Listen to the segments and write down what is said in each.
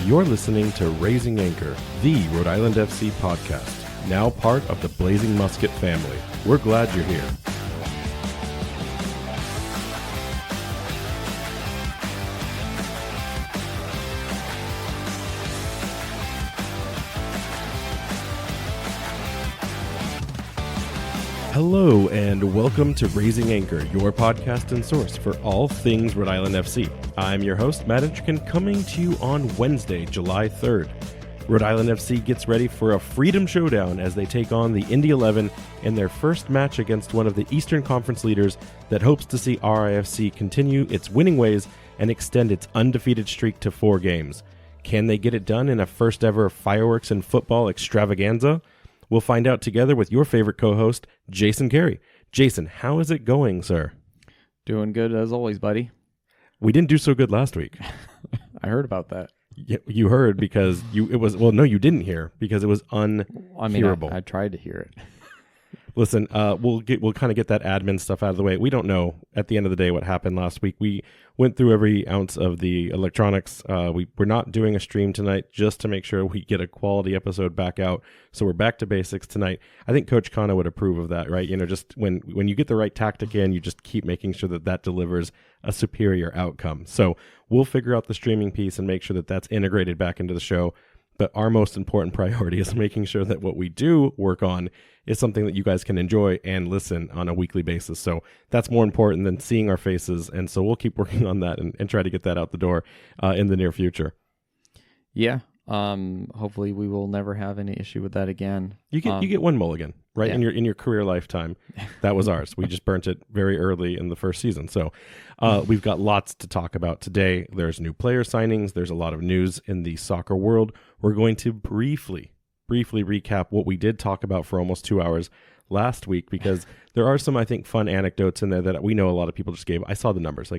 You're listening to Raising Anchor, the Rhode Island FC podcast, now part of the Blazing Musket family. We're glad you're here. Hello and welcome to Raising Anchor, your podcast and source for all things Rhode Island FC. I'm your host, Matt Intrican, coming to you on Wednesday, July 3rd. Rhode Island FC gets ready for a freedom showdown as they take on the Indy 11 in their first match against one of the Eastern Conference leaders that hopes to see RIFC continue its winning ways and extend its undefeated streak to 4 games. Can they get it done in a first ever Fireworks and Futbol extravaganza? We'll find out together with your favorite co-host, Jason Carey. Jason, how is it going, sir? Doing good as always, buddy. We didn't do so good last week. I heard about that. You heard because you didn't hear because it was unhearable. I tried to hear it. Listen, we'll kind of get that admin stuff out of the way. We don't know at the end of the day what happened last week. We went through every ounce of the electronics. We're not doing a stream tonight just to make sure we get a quality episode back out. So we're back to basics tonight. I think Coach Kana would approve of that, right? You know, just when you get the right tactic in, you just keep making sure that delivers a superior outcome. So we'll figure out the streaming piece and make sure that that's integrated back into the show. But our most important priority is making sure that what we do work on is something that you guys can enjoy and listen on a weekly basis. So that's more important than seeing our faces. And so we'll keep working on that and try to get that out the door in the near future. Yeah. Hopefully we will never have any issue with that again. You get one mulligan, right? Yeah. In your career lifetime. That was ours. We just burnt it very early in the first season. So we've got lots to talk about today. There's new player signings. There's a lot of news in the soccer world. We're going to briefly recap what we did talk about for almost 2 hours last week, because there are some, I think, fun anecdotes in there that we know a lot of people just gave. I saw the numbers.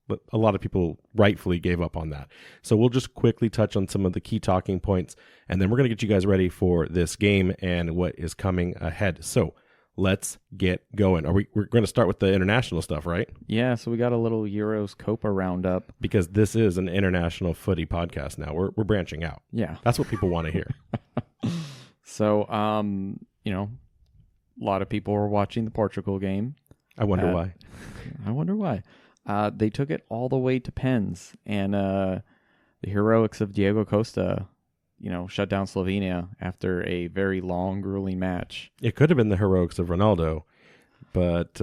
But a lot of people rightfully gave up on that. So we'll just quickly touch on some of the key talking points, and then we're going to get you guys ready for this game and what is coming ahead. So let's get going. We're going to start with the international stuff, right? Yeah, so we got a little Euros Copa roundup. Because this is an international footy podcast now. We're branching out. Yeah. That's what people want to hear. So, a lot of people were watching the Portugal game. I wonder why. I wonder why. They took it all the way to pens, and the heroics of Diego Costa, shut down Slovenia after a very long, grueling match. It could have been the heroics of Ronaldo, but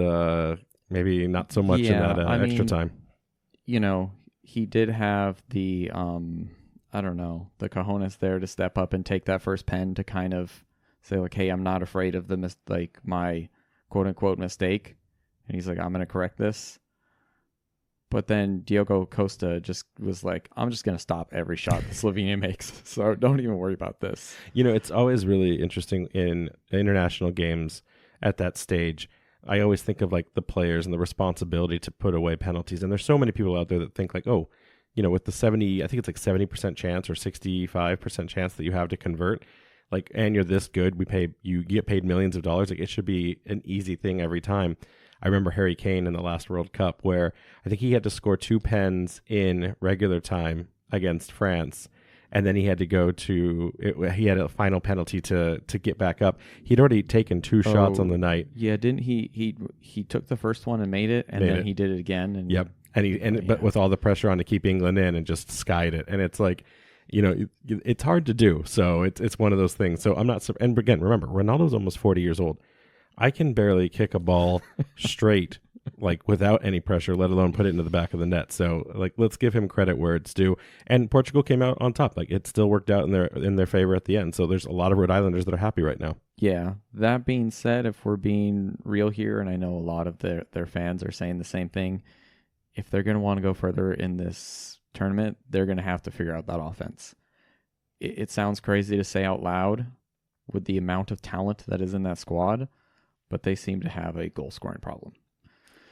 maybe not so much in that extra time. He did have the, the cojones there to step up and take that first pen to kind of say, like, hey, I'm not afraid of my quote-unquote mistake. And he's like, I'm going to correct this. But then Diego Costa just was like, I'm just going to stop every shot that Slovenia makes. So don't even worry about this. It's always really interesting in international games at that stage. I always think of like the players and the responsibility to put away penalties. And there's so many people out there that think like, with the 70% chance or 65% chance that you have to convert, and you're this good, you get paid millions of dollars. Like, it should be an easy thing every time. I remember Harry Kane in the last World Cup where I think he had to score 2 pens in regular time against France. And then he had to he had a final penalty to get back up. He'd already taken 2 shots on the night. Yeah, didn't he took the first one and made it, and then he did it again. And yep. But with all the pressure on to keep England in, and just skied it. And it's like, it's hard to do. So it's one of those things. So I'm not, and again, remember, Ronaldo's almost 40 years old. I can barely kick a ball straight, without any pressure, let alone put it into the back of the net. So, let's give him credit where it's due. And Portugal came out on top. It still worked out in their favor at the end. So there's a lot of Rhode Islanders that are happy right now. Yeah. That being said, if we're being real here, and I know a lot of their fans are saying the same thing, if they're going to want to go further in this tournament, they're going to have to figure out that offense. It sounds crazy to say out loud with the amount of talent that is in that squad, but they seem to have a goal-scoring problem.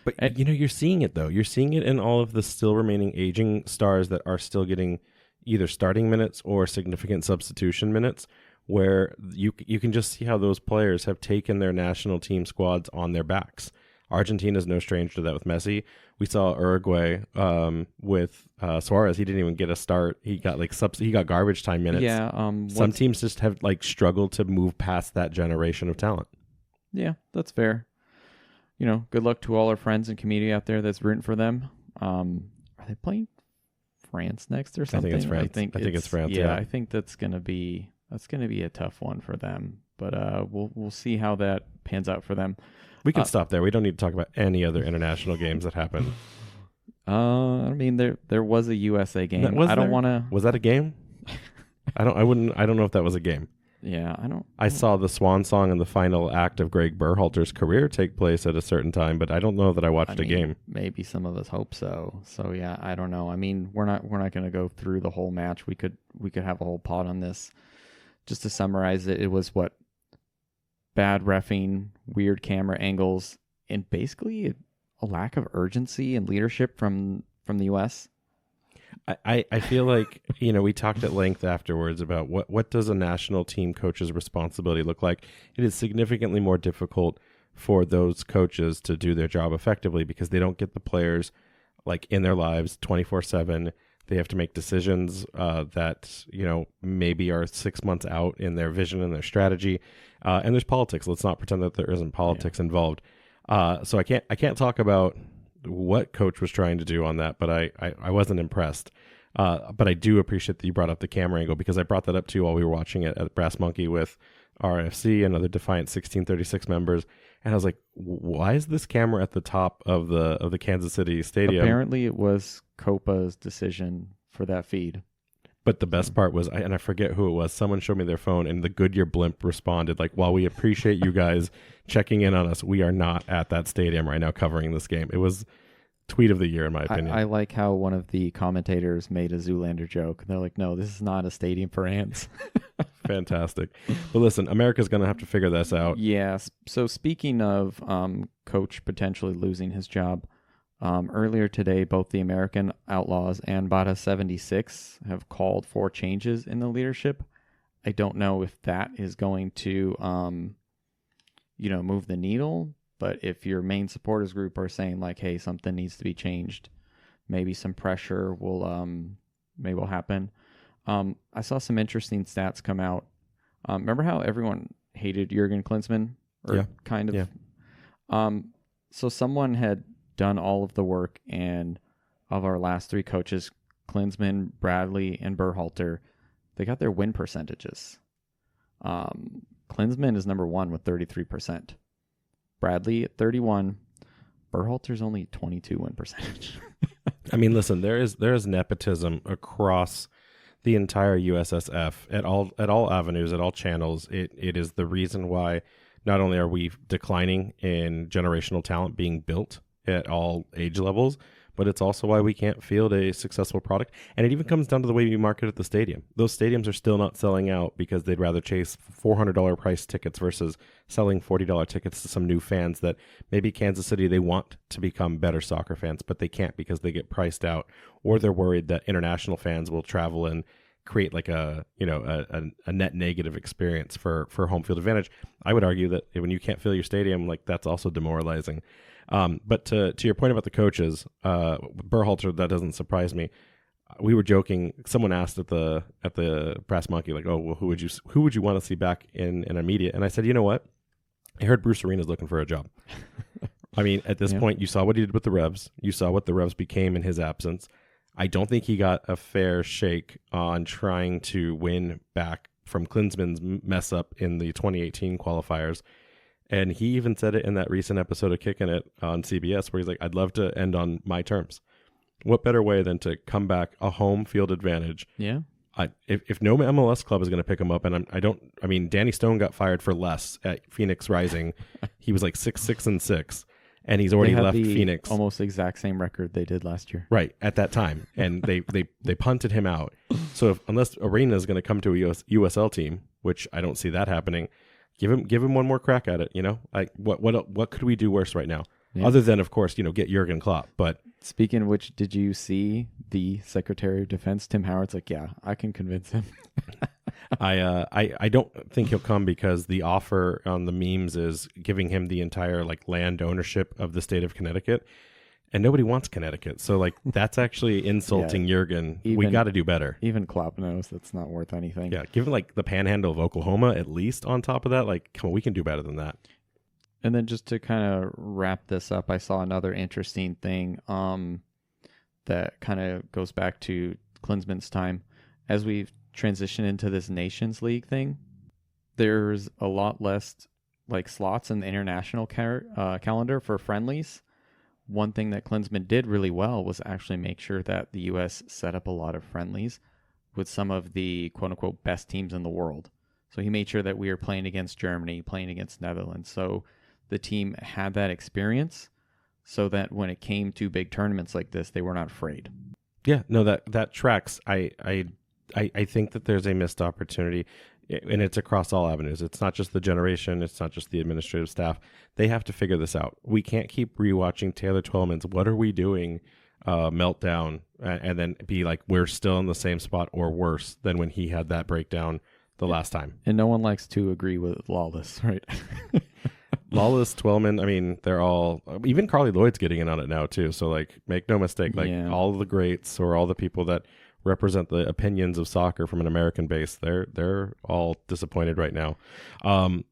But, you're seeing it, though. You're seeing it in all of the still remaining aging stars that are still getting either starting minutes or significant substitution minutes, where you can just see how those players have taken their national team squads on their backs. Argentina's no stranger to that with Messi. We saw Uruguay with Suarez. He didn't even get a start. He got he got garbage time minutes. Yeah. Some teams just have struggled to move past that generation of talent. Yeah, that's fair. Good luck to all our friends and community out there that's rooting for them. Are they playing France next or something? I think it's France. I think it's France. Yeah, I think that's gonna be a tough one for them. But we'll see how that pans out for them. We can stop there. We don't need to talk about any other international games that happened. I mean, there was a USA game. I don't want to. Was that a game? I don't know if that was a game. Yeah, I saw the swan song and the final act of Greg Berhalter's career take place at a certain time, but I don't know that I watched a game. Maybe some of us hope so. So yeah, I don't know. I mean, we're not going to go through the whole match. We could have a whole pod on this. Just to summarize it, it was bad reffing, weird camera angles, and basically a lack of urgency and leadership from the U.S. I feel like, we talked at length afterwards about what does a national team coach's responsibility look like. It is significantly more difficult for those coaches to do their job effectively because they don't get the players in their lives 24/7. They have to make decisions that, maybe are 6 months out in their vision and their strategy. And there's politics. Let's not pretend that there isn't politics involved. So I can't talk about what coach was trying to do on that, but I wasn't impressed. But I do appreciate that you brought up the camera angle because I brought that up too while we were watching it at Brass Monkey with RIFC and other Defiant 1636 members. And I was like, why is this camera at the top of the Kansas City stadium? Apparently it was Copa's decision for that feed. But the best part was, and I forget who it was, someone showed me their phone and the Goodyear blimp responded, while we appreciate you guys checking in on us, we are not at that stadium right now covering this game. It was tweet of the year, in my opinion. I like how one of the commentators made a Zoolander joke. They're like, no, this is not a stadium for ants. Fantastic. But listen, America's going to have to figure this out. Yes. So speaking of coach potentially losing his job, earlier today, both the American Outlaws and Bada 76 have called for changes in the leadership. I don't know if that is going to, move the needle. But if your main supporters group are saying hey, something needs to be changed, maybe some pressure will happen. I saw some interesting stats come out. Remember how everyone hated Jurgen Klinsmann? Kind of. Yeah. So someone had done all of the work, and of our last three coaches, Klinsmann, Bradley, and Berhalter, they got their win percentages. Klinsmann is number one with 33%. Bradley at 31. Berhalter's only 22 win percentage. I mean, listen, there is nepotism across the entire USSF at all avenues, at all channels. It is the reason why not only are we declining in generational talent being built at all age levels, but it's also why we can't field a successful product. And it even comes down to the way we market at the stadium. Those stadiums are still not selling out because they'd rather chase $400 price tickets versus selling $40 tickets to some new fans that maybe Kansas City, they want to become better soccer fans, but they can't because they get priced out, or they're worried that international fans will travel and create a net negative experience for home field advantage. I would argue that when you can't fill your stadium, that's also demoralizing. But to your point about the coaches, Berhalter, that doesn't surprise me. We were joking. Someone asked at the Brass Monkey, oh, well, who would you want to see back in immediate? And I said, you know what? I heard Bruce Arena's looking for a job. I mean, at this point, you saw what he did with the Revs. You saw what the Revs became in his absence. I don't think he got a fair shake on trying to win back from Klinsmann's mess up in the 2018 qualifiers. And he even said it in that recent episode of Kicking It on CBS where he's like, I'd love to end on my terms. What better way than to come back a home field advantage? Yeah. If no MLS club is going to pick him up, and Danny Stone got fired for less at Phoenix Rising. He was 6-6-6, and he's already left Phoenix. Almost the exact same record they did last year. Right, at that time. And they punted him out. So unless Arena is going to come to a USL team, which I don't see that happening, give him one more crack at it. What could we do worse right now? Yeah. Other than, of course, get Jurgen Klopp. But speaking of which, did you see the Secretary of Defense, Tim Howard's yeah, I can convince him. I don't think he'll come because the offer on the memes is giving him the entire like land ownership of the state of Connecticut, and nobody wants Connecticut. So like that's actually insulting Jurgen. We got to do better. Even Klopp knows that's not worth anything. Yeah, given like the panhandle of Oklahoma at least on top of that, like come on, we can do better than that. And then just to kind of wrap this up, I saw another interesting thing that kind of goes back to Klinsmann's time. As we've transitioned into this Nations League thing, there's a lot less like slots in the international calendar for friendlies. One thing that Klinsmann did really well was actually make sure that the U.S. set up a lot of friendlies with some of the quote-unquote best teams in the world. So he made sure that we were playing against Germany, playing against Netherlands. So the team had that experience so that when it came to big tournaments like this, they were not afraid. Yeah, no, that tracks. I think that there's a missed opportunity, and it's across all avenues. It's not just the generation. It's not just the administrative staff. They have to figure this out. We can't keep rewatching Taylor Twellman's "What Are We Doing?" Meltdown and then be like, we're still in the same spot or worse than when he had that breakdown the last time. And no one likes to agree with Lawless, right? Lawless, Twellman, I mean, they're all, even Carly Lloyd's getting in on it now too. So like, make no mistake, like all of the greats or all the people that represent the opinions of soccer from an American base, they're all disappointed right now. Not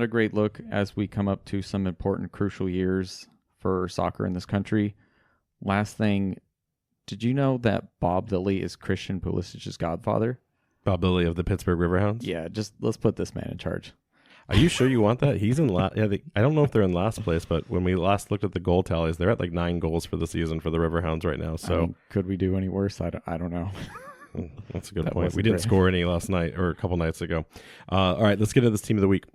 a great look as we come up to some important crucial years for soccer in this country. Last thing, did you know that Bob Lilly is Christian Pulisic's godfather? Bob Lilly of the Pittsburgh Riverhounds? Yeah, just let's put this man in charge. Are you sure you want that? He's in last. Yeah, I don't know if they're in last place, but when we last looked at the goal tallies, they're at like 9 goals for the season for the Riverhounds right now. So I mean, could we do any worse? I don't know. That's a good point. We didn't score any last night or a couple nights ago. All right, let's get into this team of the week.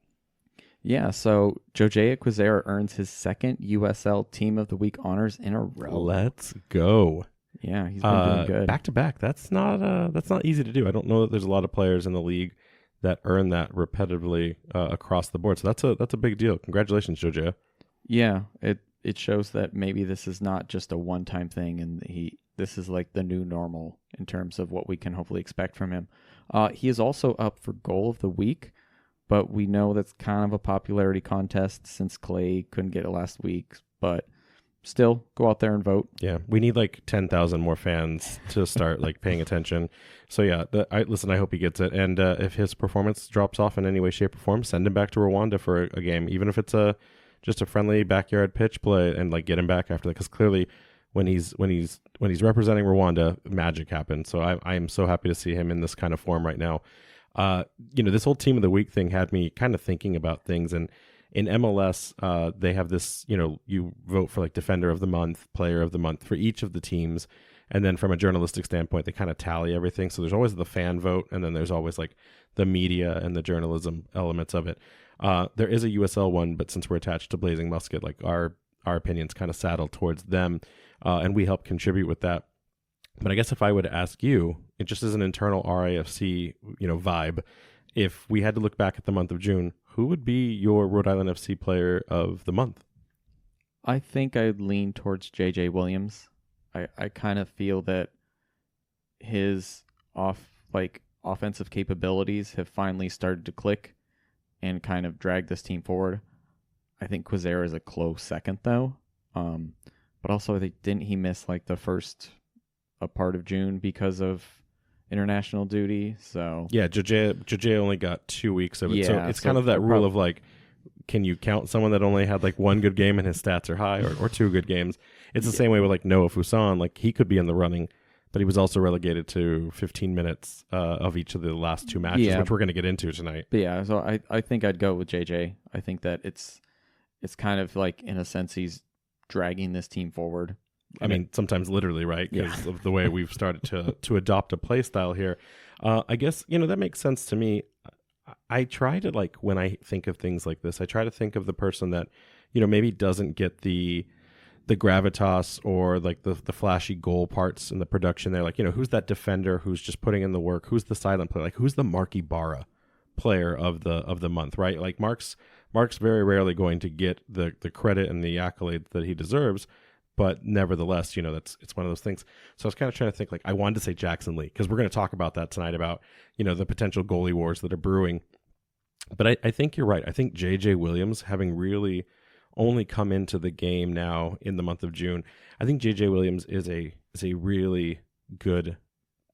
Yeah, so Jose Quezera earns his second USL Team of the Week honors in a row. Let's go. Yeah, he's been doing good. Back to back. That's not easy to do. I don't know that there's a lot of players in the league that earn that repetitively across the board. So that's a big deal. Congratulations, Jose. Yeah, it shows that maybe this is not just a one-time thing, and this is like the new normal in terms of what we can hopefully expect from him. He is also up for Goal of the Week, but we know that's kind of a popularity contest since Clay couldn't get it last week. But still, go out there and vote. Yeah, we need like 10,000 more fans to start like paying attention. So yeah, I hope he gets it. And if his performance drops off in any way, shape, or form, send him back to Rwanda for a game, even if it's just a friendly backyard pitch play, and like get him back after that. Because clearly, when he's representing Rwanda, magic happens. So I am so happy to see him in this kind of form right now. This whole Team of the Week thing had me kind of thinking about things, and in MLS, they have this, you vote for like Defender of the Month, Player of the Month for each of the teams. And then from a journalistic standpoint, they kind of tally everything. So there's always the fan vote, and then there's always like the media and the journalism elements of it. There is a USL one, but since we're attached to Blazing Musket, like our opinions kind of saddle towards them, and we help contribute with that. But I guess if I would ask you, it just is an internal RIFC, vibe. If we had to look back at the month of June, who would be your Rhode Island FC player of the month? I think I'd lean towards JJ Williams. I kind of feel that his offensive capabilities have finally started to click and kind of drag this team forward. I think Quezera is a close second though. But also didn't he miss like the first part of June because of international duty? So yeah, JJ only got 2 weeks of it. Yeah, so it's kind of that rule of like, can you count someone that only had like one good game and his stats are high, or 2 good games? It's the same way with like Noah Fuson. Like he could be in the running, but he was also relegated to 15 minutes of each of the last 2 matches, which we're going to get into tonight. But yeah, so I think I'd go with JJ. I think that it's kind of like, in a sense, he's dragging this team forward. I mean, sometimes literally, right? Because of the way we've started to adopt a play style here. I guess, that makes sense to me. I try to, like, when I think of things like this, I try to think of the person that, maybe doesn't get the gravitas or like the flashy goal parts in the production there. Like, who's that defender who's just putting in the work? Who's the silent player? Like, who's the Marky Barra player of the month, right? Like Mark's very rarely going to get the credit and the accolades that he deserves. But nevertheless, it's one of those things. So I was kind of trying to think, like, I wanted to say Jackson Lee because we're going to talk about that tonight about, the potential goalie wars that are brewing. But I think you're right. I think J.J. Williams, having really only come into the game now in the month of June, I think J.J. Williams is a really good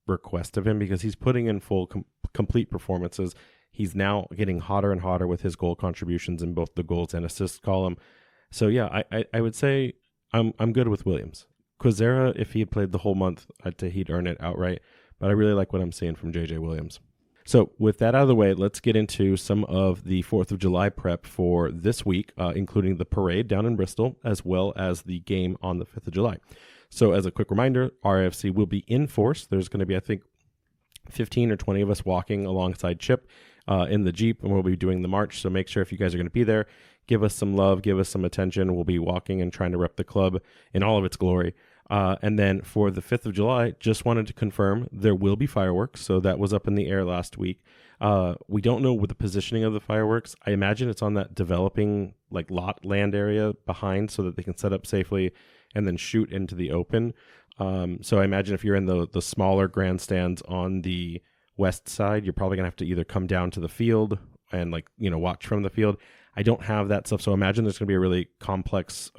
request of him because he's putting in full complete performances. He's now getting hotter and hotter with his goal contributions in both the goals and assists column. So yeah, I would say I'm good with Williams. Quizera, if he had played the whole month, I'd say he'd earn it outright. But I really like what I'm seeing from J.J. Williams. So with that out of the way, let's get into some of the 4th of July prep for this week, including the parade down in Bristol, as well as the game on the 5th of July. So as a quick reminder, RIFC will be in force. There's going to be, I think, 15 or 20 of us walking alongside Chip in the Jeep, and we'll be doing the march. So make sure if you guys are going to be there, give us some love, give us some attention. We'll be walking and trying to rep the club in all of its glory. And then for the 5th of July, just wanted to confirm there will be fireworks. So that was up in the air last week. We don't know what the positioning of the fireworks. I imagine it's on that developing lot land area behind so that they can set up safely and then shoot into the open. So I imagine if you're in the smaller grandstands on the west side, you're probably going to have to either come down to the field and watch from the field. I don't have that stuff. So imagine there's going to be a really complex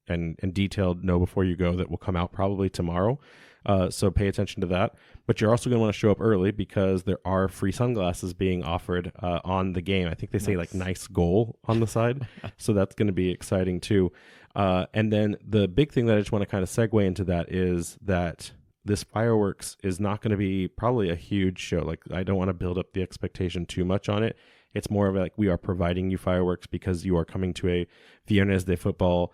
and detailed know before you go that will come out probably tomorrow. So pay attention to that. But you're also going to want to show up early because there are free sunglasses being offered on the game. I think they say nice goal on the side. So that's going to be exciting too. And then the big thing that I just want to kind of segue into that is that this fireworks is not going to be probably a huge show. I don't want to build up the expectation too much on it. It's more of we are providing you fireworks because you are coming to a Viernes de Futbol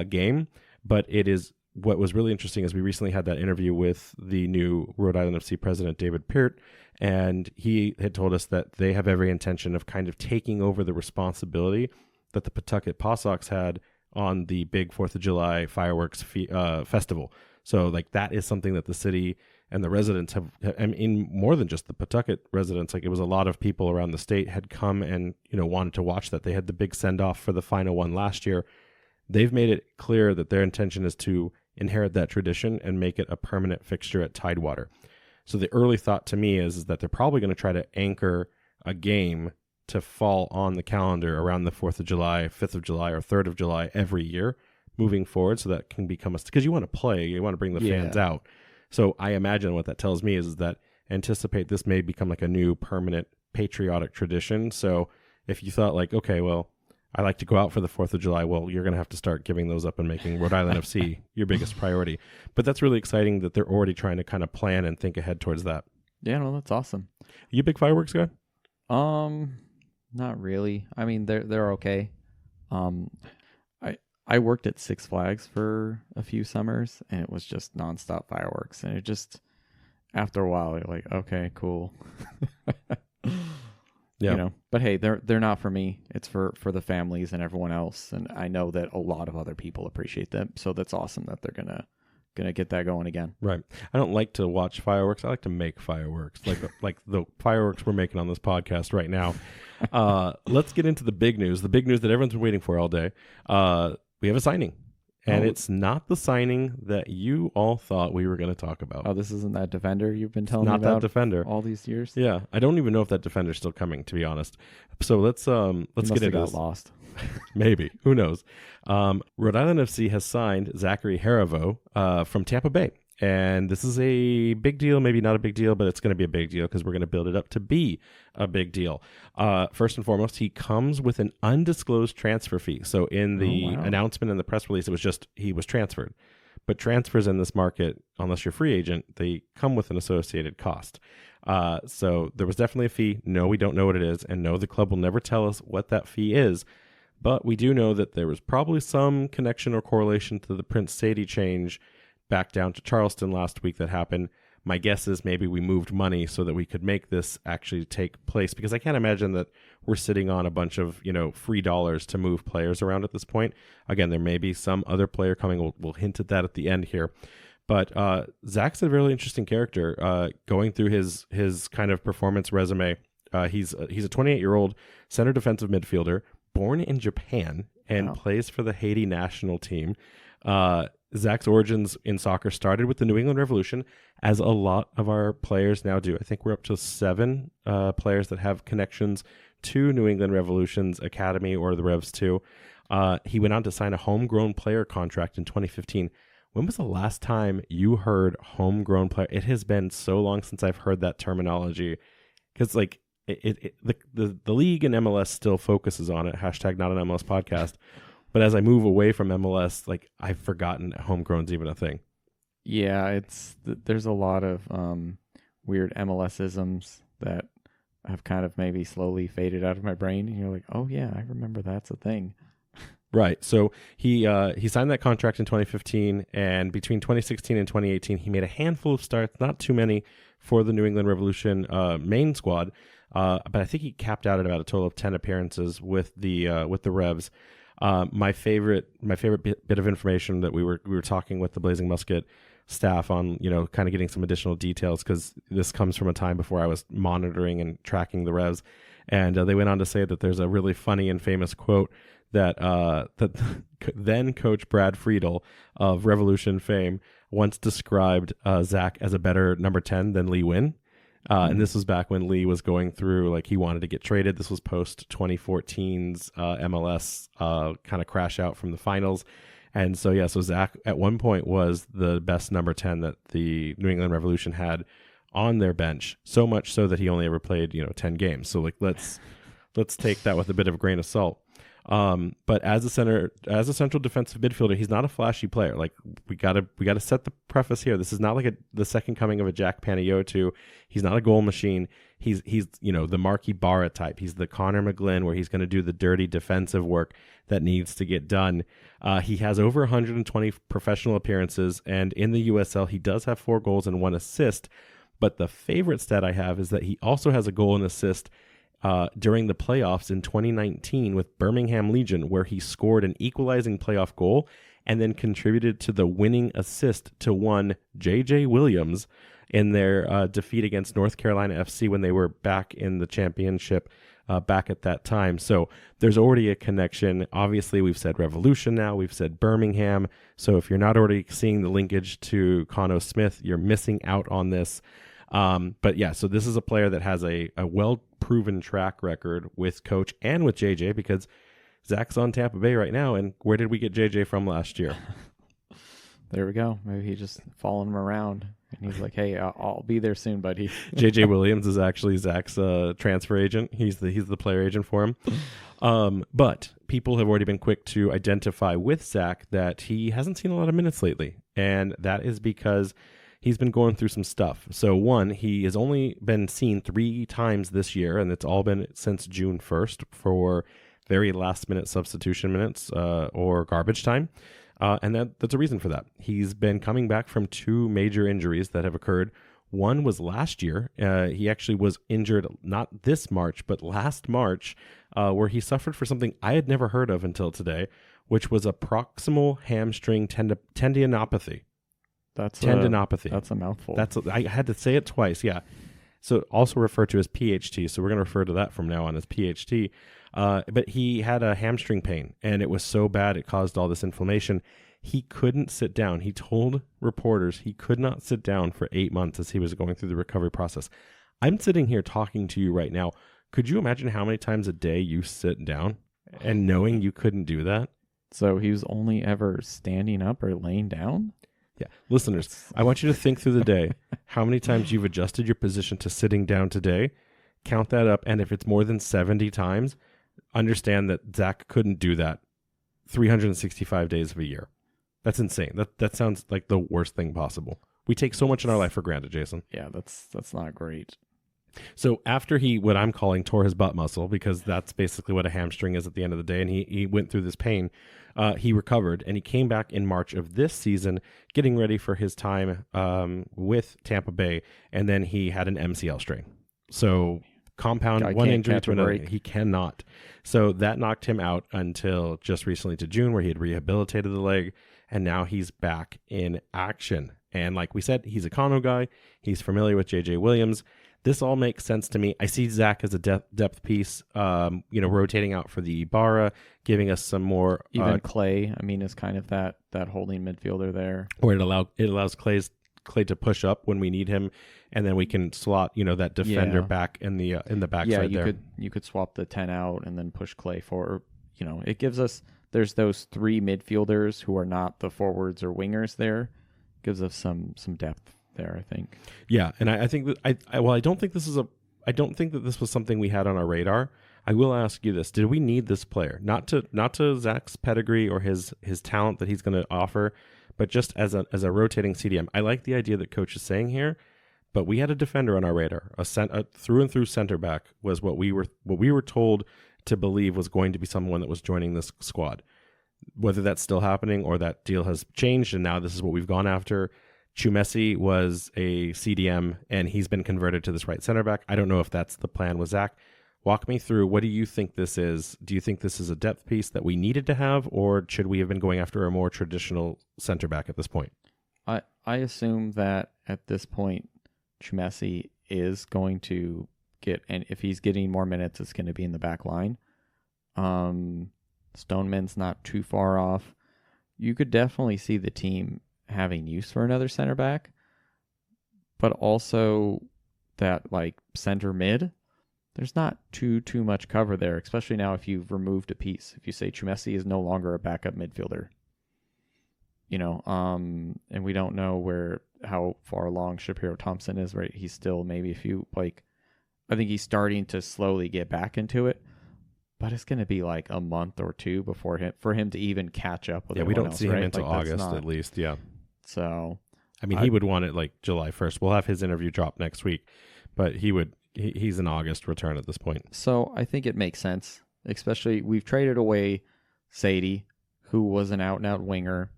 game. But it is what was really interesting is we recently had that interview with the new Rhode Island FC president, David Peart, and he had told us that they have every intention of kind of taking over the responsibility that the Pawtucket Paw Sox had on the big 4th of July fireworks festival. So that is something that the city and the residents have, in more than just the Pawtucket residents, it was a lot of people around the state had come and, wanted to watch that. They had the big send-off for the final one last year. They've made it clear that their intention is to inherit that tradition and make it a permanent fixture at Tidewater. So the early thought to me is that they're probably going to try to anchor a game to fall on the calendar around the 4th of July, 5th of July, or 3rd of July every year moving forward, so that can become because you want to play, you want to bring the fans out. So I imagine what that tells me is that anticipate this may become a new permanent patriotic tradition. So if you thought okay, well, I like to go out for the 4th of July, well, you're going to have to start giving those up and making Rhode Island FC your biggest priority. But that's really exciting that they're already trying to kind of plan and think ahead towards that. Yeah, no, that's awesome. You a big fireworks guy? Not really. I mean, they're okay. I worked at Six Flags for a few summers, and it was just nonstop fireworks. And it just, after a while, you're like, okay, cool. Yeah. But hey, they're not for me. It's for the families and everyone else. And I know that a lot of other people appreciate them. So that's awesome that they're gonna get that going again. Right. I don't like to watch fireworks. I like to make fireworks, like the fireworks we're making on this podcast right now. Let's get into the big news. The big news that everyone's been waiting for all day. We have a signing. And it's not the signing that you all thought we were going to talk about. Oh, this isn't that defender you've been telling me about? Not that defender. All these years? Yeah. I don't even know if that defender's still coming, to be honest. So let's get into this. Lost. Maybe. Who knows? Rhode Island FC has signed Zachary Harivo from Tampa Bay. And this is a big deal, maybe not a big deal, but it's going to be a big deal because we're going to build it up to be a big deal. First and foremost, he comes with an undisclosed transfer fee. So in the announcement in the press release, it was just he was transferred. But transfers in this market, unless you're a free agent, they come with an associated cost. So there was definitely a fee. No, we don't know what it is. And no, the club will never tell us what that fee is. But we do know that there was probably some connection or correlation to the Prince Sadie change back down to Charleston last week that happened. My guess is maybe we moved money so that we could make this actually take place, because I can't imagine that we're sitting on a bunch of, free dollars to move players around at this point. Again, there may be some other player coming. We'll hint at that at the end here. But Zach's a really interesting character. Going through his kind of performance resume, he's a 28-year-old center defensive midfielder born in Japan and plays for the Haiti national team. Zach's origins in soccer started with the New England Revolution, as a lot of our players now do. I think we're up to 7 players that have connections to New England Revolution's academy or the Revs too. He went on to sign a homegrown player contract in 2015. When was the last time you heard homegrown player? It has been so long since I've heard that terminology, because like the league and MLS still focuses on it. Hashtag not an MLS podcast. But as I move away from MLS, like I've forgotten homegrown's even a thing. Yeah, there's a lot of weird MLS-isms that have kind of maybe slowly faded out of my brain. And you're like, oh yeah, I remember that's a thing. Right. So he signed that contract in 2015, and between 2016 and 2018, he made a handful of starts, not too many, for the New England Revolution main squad. But I think he capped out at about a total of 10 appearances with the Revs. My favorite bit of information that we were talking with the Blazing Musket staff on, kind of getting some additional details, because this comes from a time before I was monitoring and tracking the Revs, and they went on to say that there's a really funny and famous quote that then coach Brad Friedel of Revolution fame once described Zach as a better number 10 than Lee Wynn. And this was back when Lee was going through, like, he wanted to get traded. This was post 2014's MLS kind of crash out from the finals. And so Zach at one point was the best number 10 that the New England Revolution had on their bench, so much so that he only ever played 10 games. So like let's take that with a bit of a grain of salt. But as a central defensive midfielder, he's not a flashy player. Like we gotta set the preface here. This is not like the second coming of a Jack Panayotu. He's not a goal machine. He's the Marky Barra type. He's the Connor McGlynn, where he's going to do the dirty defensive work that needs to get done. He has over 120 professional appearances, and in the USL, he does have 4 goals and 1 assist. But the favorite stat I have is that he also has a goal and assist during the playoffs in 2019 with Birmingham Legion, where he scored an equalizing playoff goal and then contributed to the winning assist to one J.J. Williams in their defeat against North Carolina FC when they were back in the championship back at that time. So there's already a connection. Obviously, we've said Revolution now. We've said Birmingham. So if you're not already seeing the linkage to Conno Smith, you're missing out on this. But yeah, so this is a player that has a well-proven track record with coach and with JJ, because Zach's on Tampa Bay right now. And where did we get JJ from last year? There we go. Maybe he just following him around. And he's like, hey, I'll be there soon, buddy. JJ Williams is actually Zach's transfer agent. He's the player agent for him. But people have already been quick to identify with Zach that he hasn't seen a lot of minutes lately. And that is because he's been going through some stuff. So one, he has only been seen 3 times this year, and it's all been since June 1st for very last-minute substitution minutes or garbage time. And that's a reason for that. He's been coming back from 2 major injuries that have occurred. One was last year. He actually was injured not this March, but last March, where he suffered for something I had never heard of until today, which was a proximal hamstring tendinopathy. Tendinopathy. That's a mouthful. I had to say it twice. Yeah. So also referred to as PHT. So we're going to refer to that from now on as PHT. But he had a hamstring pain, and it was so bad it caused all this inflammation. He couldn't sit down. He told reporters he could not sit down for 8 months as he was going through the recovery process. I'm sitting here talking to you right now. Could you imagine how many times a day you sit down and knowing you couldn't do that? So he was only ever standing up or laying down? Yeah. Listeners, I want you to think through the day how many times you've adjusted your position to sitting down today. Count that up. And if it's more than 70 times, understand that Zach couldn't do that 365 days of a year. That's insane. That sounds like the worst thing possible. We take so much in our life for granted, Jason. Yeah, that's not great. So after he, what I'm calling, tore his butt muscle, because that's basically what a hamstring is at the end of the day, and he went through this pain, he recovered, and he came back in March of this season, getting ready for his time with Tampa Bay, and then he had an MCL strain. So compound one injury to another. He cannot. So that knocked him out until just recently to June, where he had rehabilitated the leg, and now he's back in action. And like we said, he's a Conno guy. He's familiar with J.J. Williams. This all makes sense to me. I see Zach as a depth piece, rotating out for the Ibarra, giving us some more. Even Clay, I mean, is kind of that holding midfielder there. Or it allows Clay to push up when we need him, and then we can slot that defender back in the backside there. You could swap the 10 out and then push Clay forward. It gives us, there's those three midfielders who are not the forwards or wingers there. Gives us some depth there, I think. Yeah, and I think that I don't think that this was something we had on our radar. I will ask you this: did we need this player? Not to Zach's pedigree or his talent that he's going to offer, but just as a rotating CDM. I like the idea that coach is saying here, but we had a defender on our radar. A through and through center back was what we were told to believe was going to be someone that was joining this squad. Whether that's still happening or that deal has changed and now this is what we've gone after. Chumesi was a CDM and he's been converted to this right center back. I don't know if that's the plan with Zach. Walk me through, what do you think this is? Do you think this is a depth piece that we needed to have, or should we have been going after a more traditional center back at this point? I assume that at this point, Chumesi is going to get, and if he's getting more minutes, it's going to be in the back line. Stoneman's not too far off. You could definitely see the team having use for another center back, but also that center mid, there's not too much cover there, especially now if you've removed a piece. If you say Chumesi is no longer a backup midfielder, and we don't know how far along Shapiro Thompson is, right? He's still maybe I think he's starting to slowly get back into it. But it's going to be a month or two for him to even catch up with. Yeah, we don't see him until August at least. Yeah. So, I mean, he would want it July 1st. We'll have his interview drop next week, but he's an August return at this point. So I think it makes sense, especially we've traded away Sadie, who was an out-and-out winger,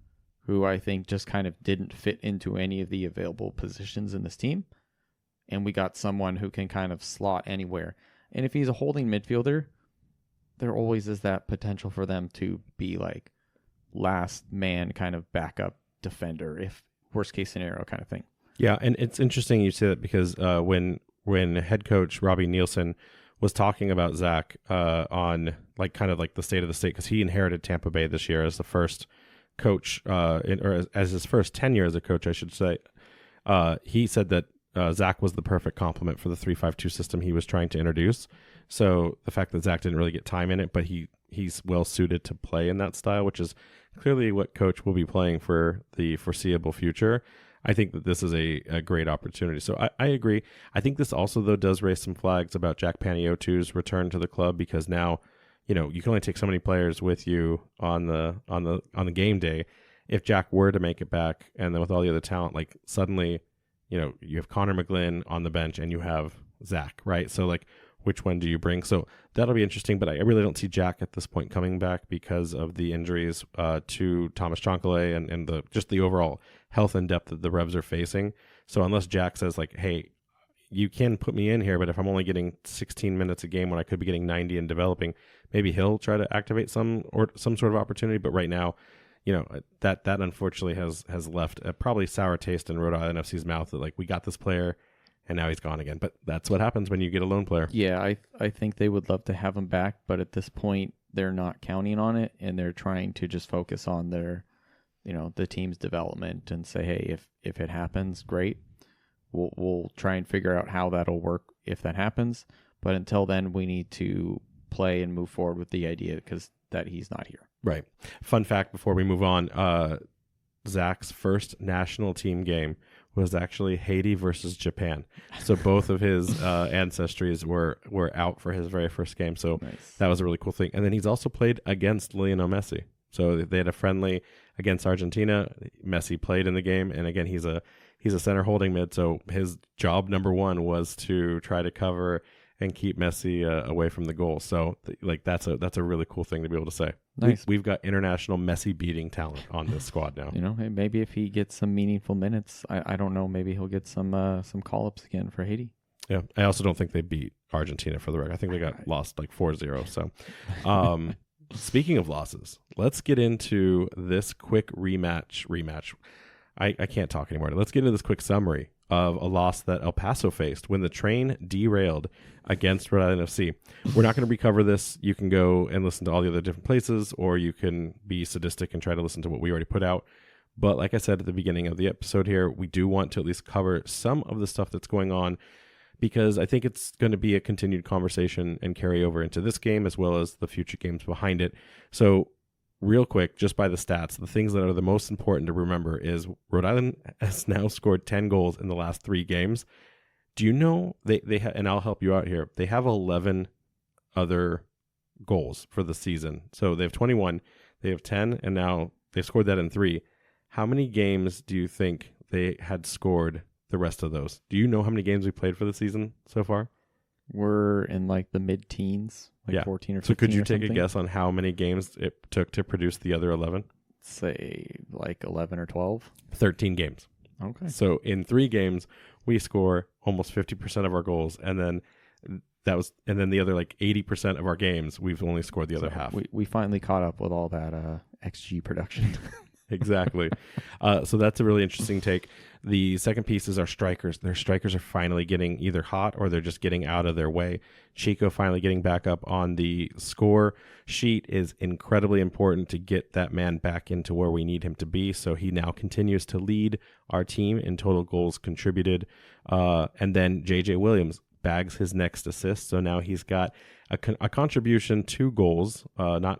who I think just kind of didn't fit into any of the available positions in this team. And we got someone who can kind of slot anywhere. And if he's a holding midfielder, there always is that potential for them to be last man kind of backup defender, if worst case scenario kind of thing. Yeah, and it's interesting you say that because when head coach Robbie Nielsen was talking about Zach on the state of the state, because he inherited Tampa Bay this year as the first coach, or as his first tenure as a coach, I should say. He said that Zach was the perfect complement for the 3-5-2 system he was trying to introduce. So the fact that Zach didn't really get time in it, but he's well suited to play in that style, which is clearly what coach will be playing for the foreseeable future. I think that this is a great opportunity. So I agree. I think this also, though, does raise some flags about Jack Paniotu's return to the club, because now, you can only take so many players with you on the game day. If Jack were to make it back, and then with all the other talent, suddenly, you have Connor McGlynn on the bench and you have Zach, right? So which one do you bring? So that'll be interesting, but I really don't see Jack at this point coming back because of the injuries to Thomas Chancalay and the overall health and depth that the Revs are facing. So unless Jack says hey, you can put me in here, but if I'm only getting 16 minutes a game when I could be getting 90 and developing, maybe he'll try to activate some sort of opportunity. But right now, that unfortunately has left a probably sour taste in Rhode Island FC's mouth that we got this player and now he's gone again. But that's what happens when you get a lone player. Yeah, I think they would love to have him back, but at this point they're not counting on it, and they're trying to just focus on their, the team's development and say, hey, if it happens, great. We'll try and figure out how that'll work if that happens. But until then, we need to play and move forward with the idea that he's not here. Right. Fun fact before we move on, Zach's first national team game was actually Haiti versus Japan. So both of his ancestries were out for his very first game. So nice. That was a really cool thing. And then he's also played against Lionel Messi. So they had a friendly against Argentina. Messi played in the game. And again, he's a center holding mid. So his job number one was to try to cover and keep Messi away from the goal. So that's a really cool thing to be able to say. Nice. We've got international Messi beating talent on this squad now. Hey, maybe if he gets some meaningful minutes, I don't know, maybe he'll get some call-ups again for Haiti. Yeah, I also don't think they beat Argentina for the record. I think they got lost 4-0. So speaking of losses, let's get into this quick rematch. I can't talk anymore. Let's get into this quick summary of a loss that El Paso faced when the train derailed against Rhode Island FC. We're not going to recover this. You can go and listen to all the other different places, or you can be sadistic and try to listen to what we already put out. But like I said at the beginning of the episode here, we do want to at least cover some of the stuff that's going on, because I think it's going to be a continued conversation and carry over into this game as well as the future games behind it. So real quick, just by the stats, the things that are the most important to remember is Rhode Island has now scored 10 goals in the last 3 games. Do you know they and I'll help you out here. They have 11 other goals for the season. So they have 21, they have 10, and now they've scored that in 3. How many games do you think they had scored the rest of those? Do you know how many games we played for the season so far? We're in like the mid-teens, like 14 or 15. So could you take something. a guess on how many games it took to produce the other 11? Say like 11 or 12. 13 games. Okay. So in 3 games, we score almost 50% of our goals, and then the other like 80% of our games, we've only scored the other half. We finally caught up with all that XG production. Exactly. So that's a really interesting take. The second piece is our strikers. Their strikers are finally getting either hot or they're just getting out of their way. Chico finally getting back up on the score sheet is incredibly important to get that man back into where we need him to be. So he now continues to lead our team in total goals contributed. And then JJ Williams bags his next assist. So now he's got a contribution to goals, not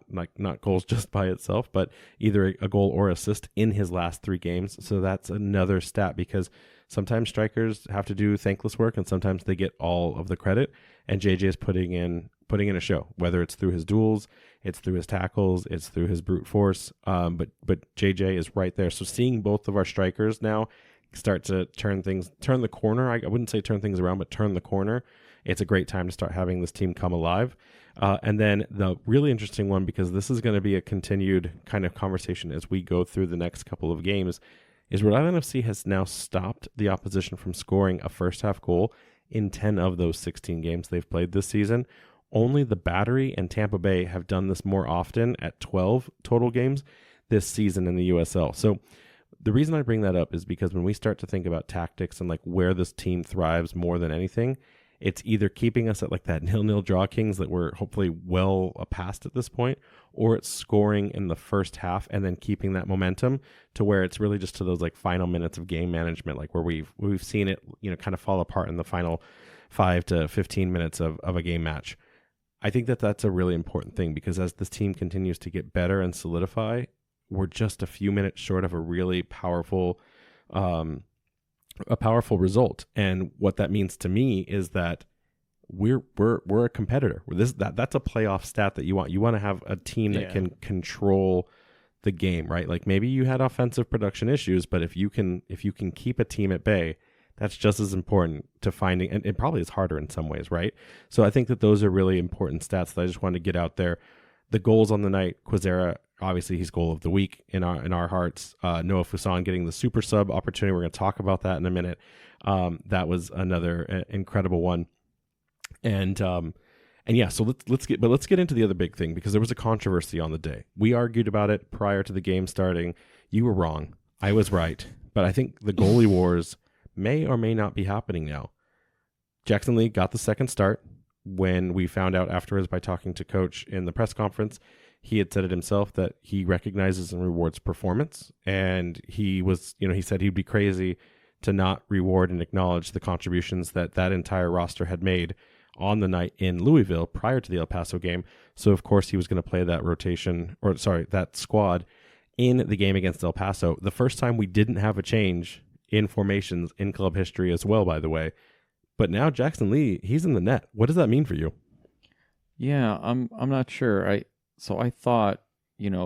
goals just by itself, but either a goal or assist in his last 3 games. So that's another stat, because sometimes strikers have to do thankless work and sometimes they get all of the credit. And JJ is putting in a show, whether it's through his duels, it's through his tackles, it's through his brute force. But JJ is right there. So seeing both of our strikers now start to turn the corner. I wouldn't say turn things around, but turn the corner. It's a great time to start having this team come alive. And then the really interesting one, because this is going to be a continued kind of conversation as we go through the next couple of games, is Rhode Island FC has now stopped the opposition from scoring a first half goal in 10 of those 16 games they've played this season. Only the Battery and Tampa Bay have done this more often at 12 total games this season in the USL. So the reason I bring that up is because when we start to think about tactics and like where this team thrives more than anything, it's either keeping us at like that 0-0 draw kings that we're hopefully well past at this point, or it's scoring in the first half and then keeping that momentum to where it's really just to those like final minutes of game management, like where we've seen it, kind of fall apart in the final 5 to 15 minutes of a game match. I think that that's a really important thing, because as this team continues to get better and solidify, we're just a few minutes short of a really powerful result. And what that means to me is that we're a competitor. That's a playoff stat that you want. You want to have a team that can control the game, right? Like maybe you had offensive production issues, but if you can keep a team at bay, that's just as important to finding, and it probably is harder in some ways, right? So I think that those are really important stats that I just wanted to get out there. The goals on the night, Quizera, obviously he's goal of the week in our hearts. Noah Fuson getting the super sub opportunity. We're going to talk about that in a minute. That was another incredible one. And yeah, so let's get into the other big thing, because there was a controversy on the day. We argued about it prior to the game starting. You were wrong. I was right. But I think the goalie wars may or may not be happening now. Jackson Lee got the second start. When we found out afterwards by talking to coach in the press conference, he had said it himself that he recognizes and rewards performance. And he was, he said he'd be crazy to not reward and acknowledge the contributions that entire roster had made on the night in Louisville prior to the El Paso game. So of course he was going to play that squad in the game against El Paso. The first time we didn't have a change in formations in club history as well, by the way. But now Jackson Lee, he's in the net. What does that mean for you? Yeah, I'm not sure. I thought,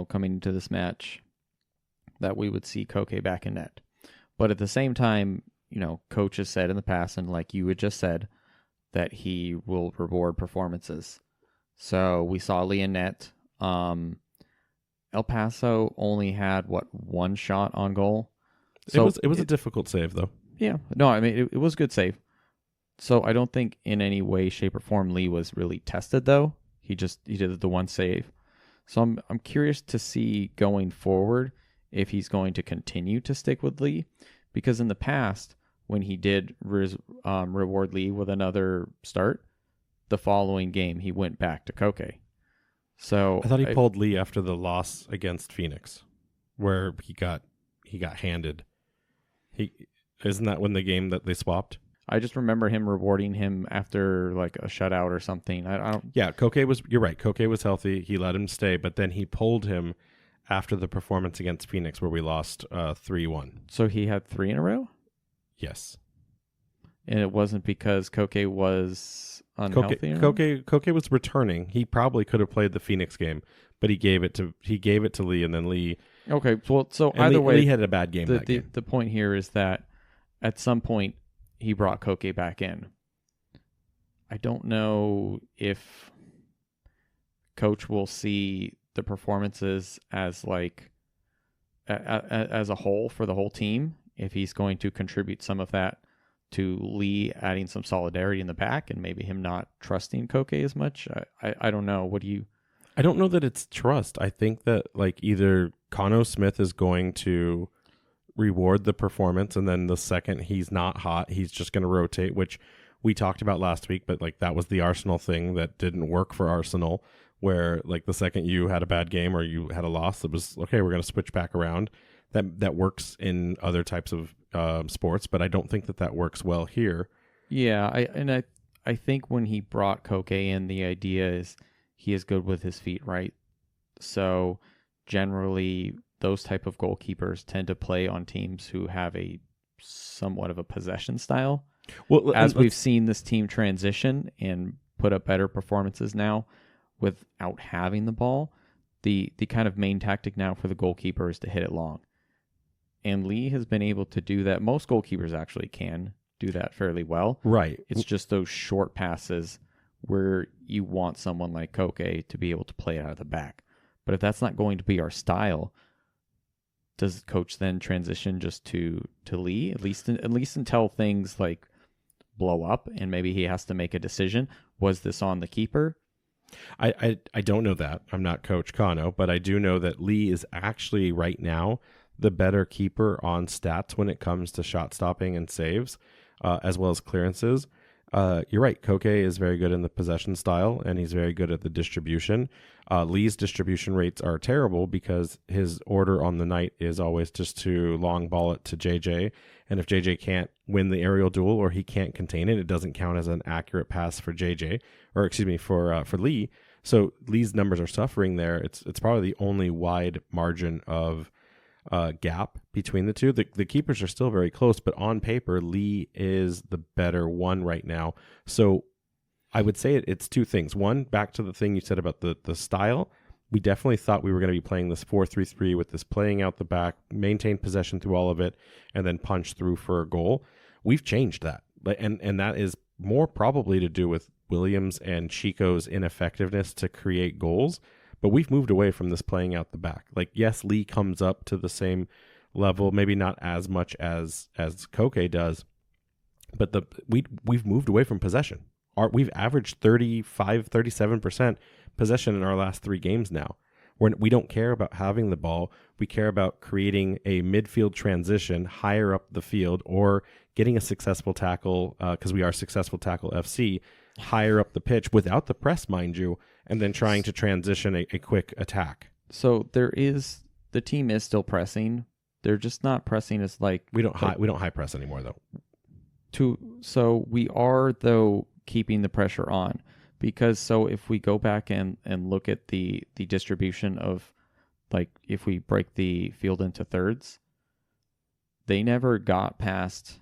coming into this match that we would see Koke back in net. But at the same time, coach has said in the past, and like you had just said, that he will reward performances. So we saw Lee in net. El Paso only had one shot on goal. So it was a difficult save though. Yeah. No, I mean it was a good save. So I don't think in any way, shape, or form Lee was really tested, though. He did the one save. So I'm curious to see going forward if he's going to continue to stick with Lee, because in the past when he did reward Lee with another start, the following game he went back to Koke. So I thought he pulled Lee after the loss against Phoenix, where he got handed. Isn't that when the game that they swapped? I just remember him rewarding him after like a shutout or something. I don't. Yeah, you're right. Koke was healthy. He let him stay, but then he pulled him after the performance against Phoenix where we lost 3-1. So he had 3 in a row? Yes. And it wasn't because Koke was unhealthy? Koke was returning. He probably could have played the Phoenix game, but he gave it to Lee, and then Lee. Okay, well, so either way, Lee had a bad game that game. The point here is that at some point he brought Koke back in. I don't know if coach will see the performances as like as a whole for the whole team, if he's going to contribute some of that to Lee adding some solidarity in the back and maybe him not trusting Koke as much. I don't know. What do you... I don't know that it's trust. I think that like either Cano Smith is going to reward the performance, and then the second he's not hot, he's just going to rotate, which we talked about last week, but like that was the Arsenal thing that didn't work for Arsenal, where like the second you had a bad game or you had a loss, it was okay, we're going to switch back around. That works in other types of sports, but I don't think that works well here. Yeah, I think when he brought Koke in, the idea is he is good with his feet, right? So generally those type of goalkeepers tend to play on teams who have a somewhat of a possession style. Well, as we've seen this team transition and put up better performances now without having the ball, the kind of main tactic now for the goalkeeper is to hit it long. And Lee has been able to do that. Most goalkeepers actually can do that fairly well. Right. It's just those short passes where you want someone like Koke to be able to play it out of the back. But if that's not going to be our style, does coach then transition just to Lee? At least until things like blow up and maybe he has to make a decision. Was this on the keeper? I don't know that. I'm not Coach Cano, but I do know that Lee is actually right now the better keeper on stats when it comes to shot stopping and saves, as well as clearances. You're right. Koke is very good in the possession style, and he's very good at the distribution. Lee's distribution rates are terrible because his order on the night is always just to long ball it to JJ. And if JJ can't win the aerial duel or he can't contain it, it doesn't count as an accurate pass for JJ, or excuse me, for Lee. So Lee's numbers are suffering there. It's probably the only wide margin of gap between the two. The keepers are still very close, but on paper, Lee is the better one right now. So I would say it's two things. One, back to the thing you said about the style. We definitely thought we were going to be playing this 4-3-3 with this playing out the back, maintain possession through all of it, and then punch through for a goal. We've changed that. And that is more probably to do with Williams and Chico's ineffectiveness to create goals. But we've moved away from this playing out the back. Like, yes, Lee comes up to the same level, maybe not as much as Koke does, but we've moved away from possession. We've averaged 37% possession in our last 3 games now. We don't care about having the ball. We care about creating a midfield transition higher up the field or getting a successful tackle, because we are Successful Tackle FC, higher up the pitch without the press, mind you, and then trying to transition a quick attack. So the team is still pressing. They're just not pressing as like we don't high press anymore though. So we are though keeping the pressure on, because so if we go back and look at the distribution of, like, if we break the field into thirds, they never got past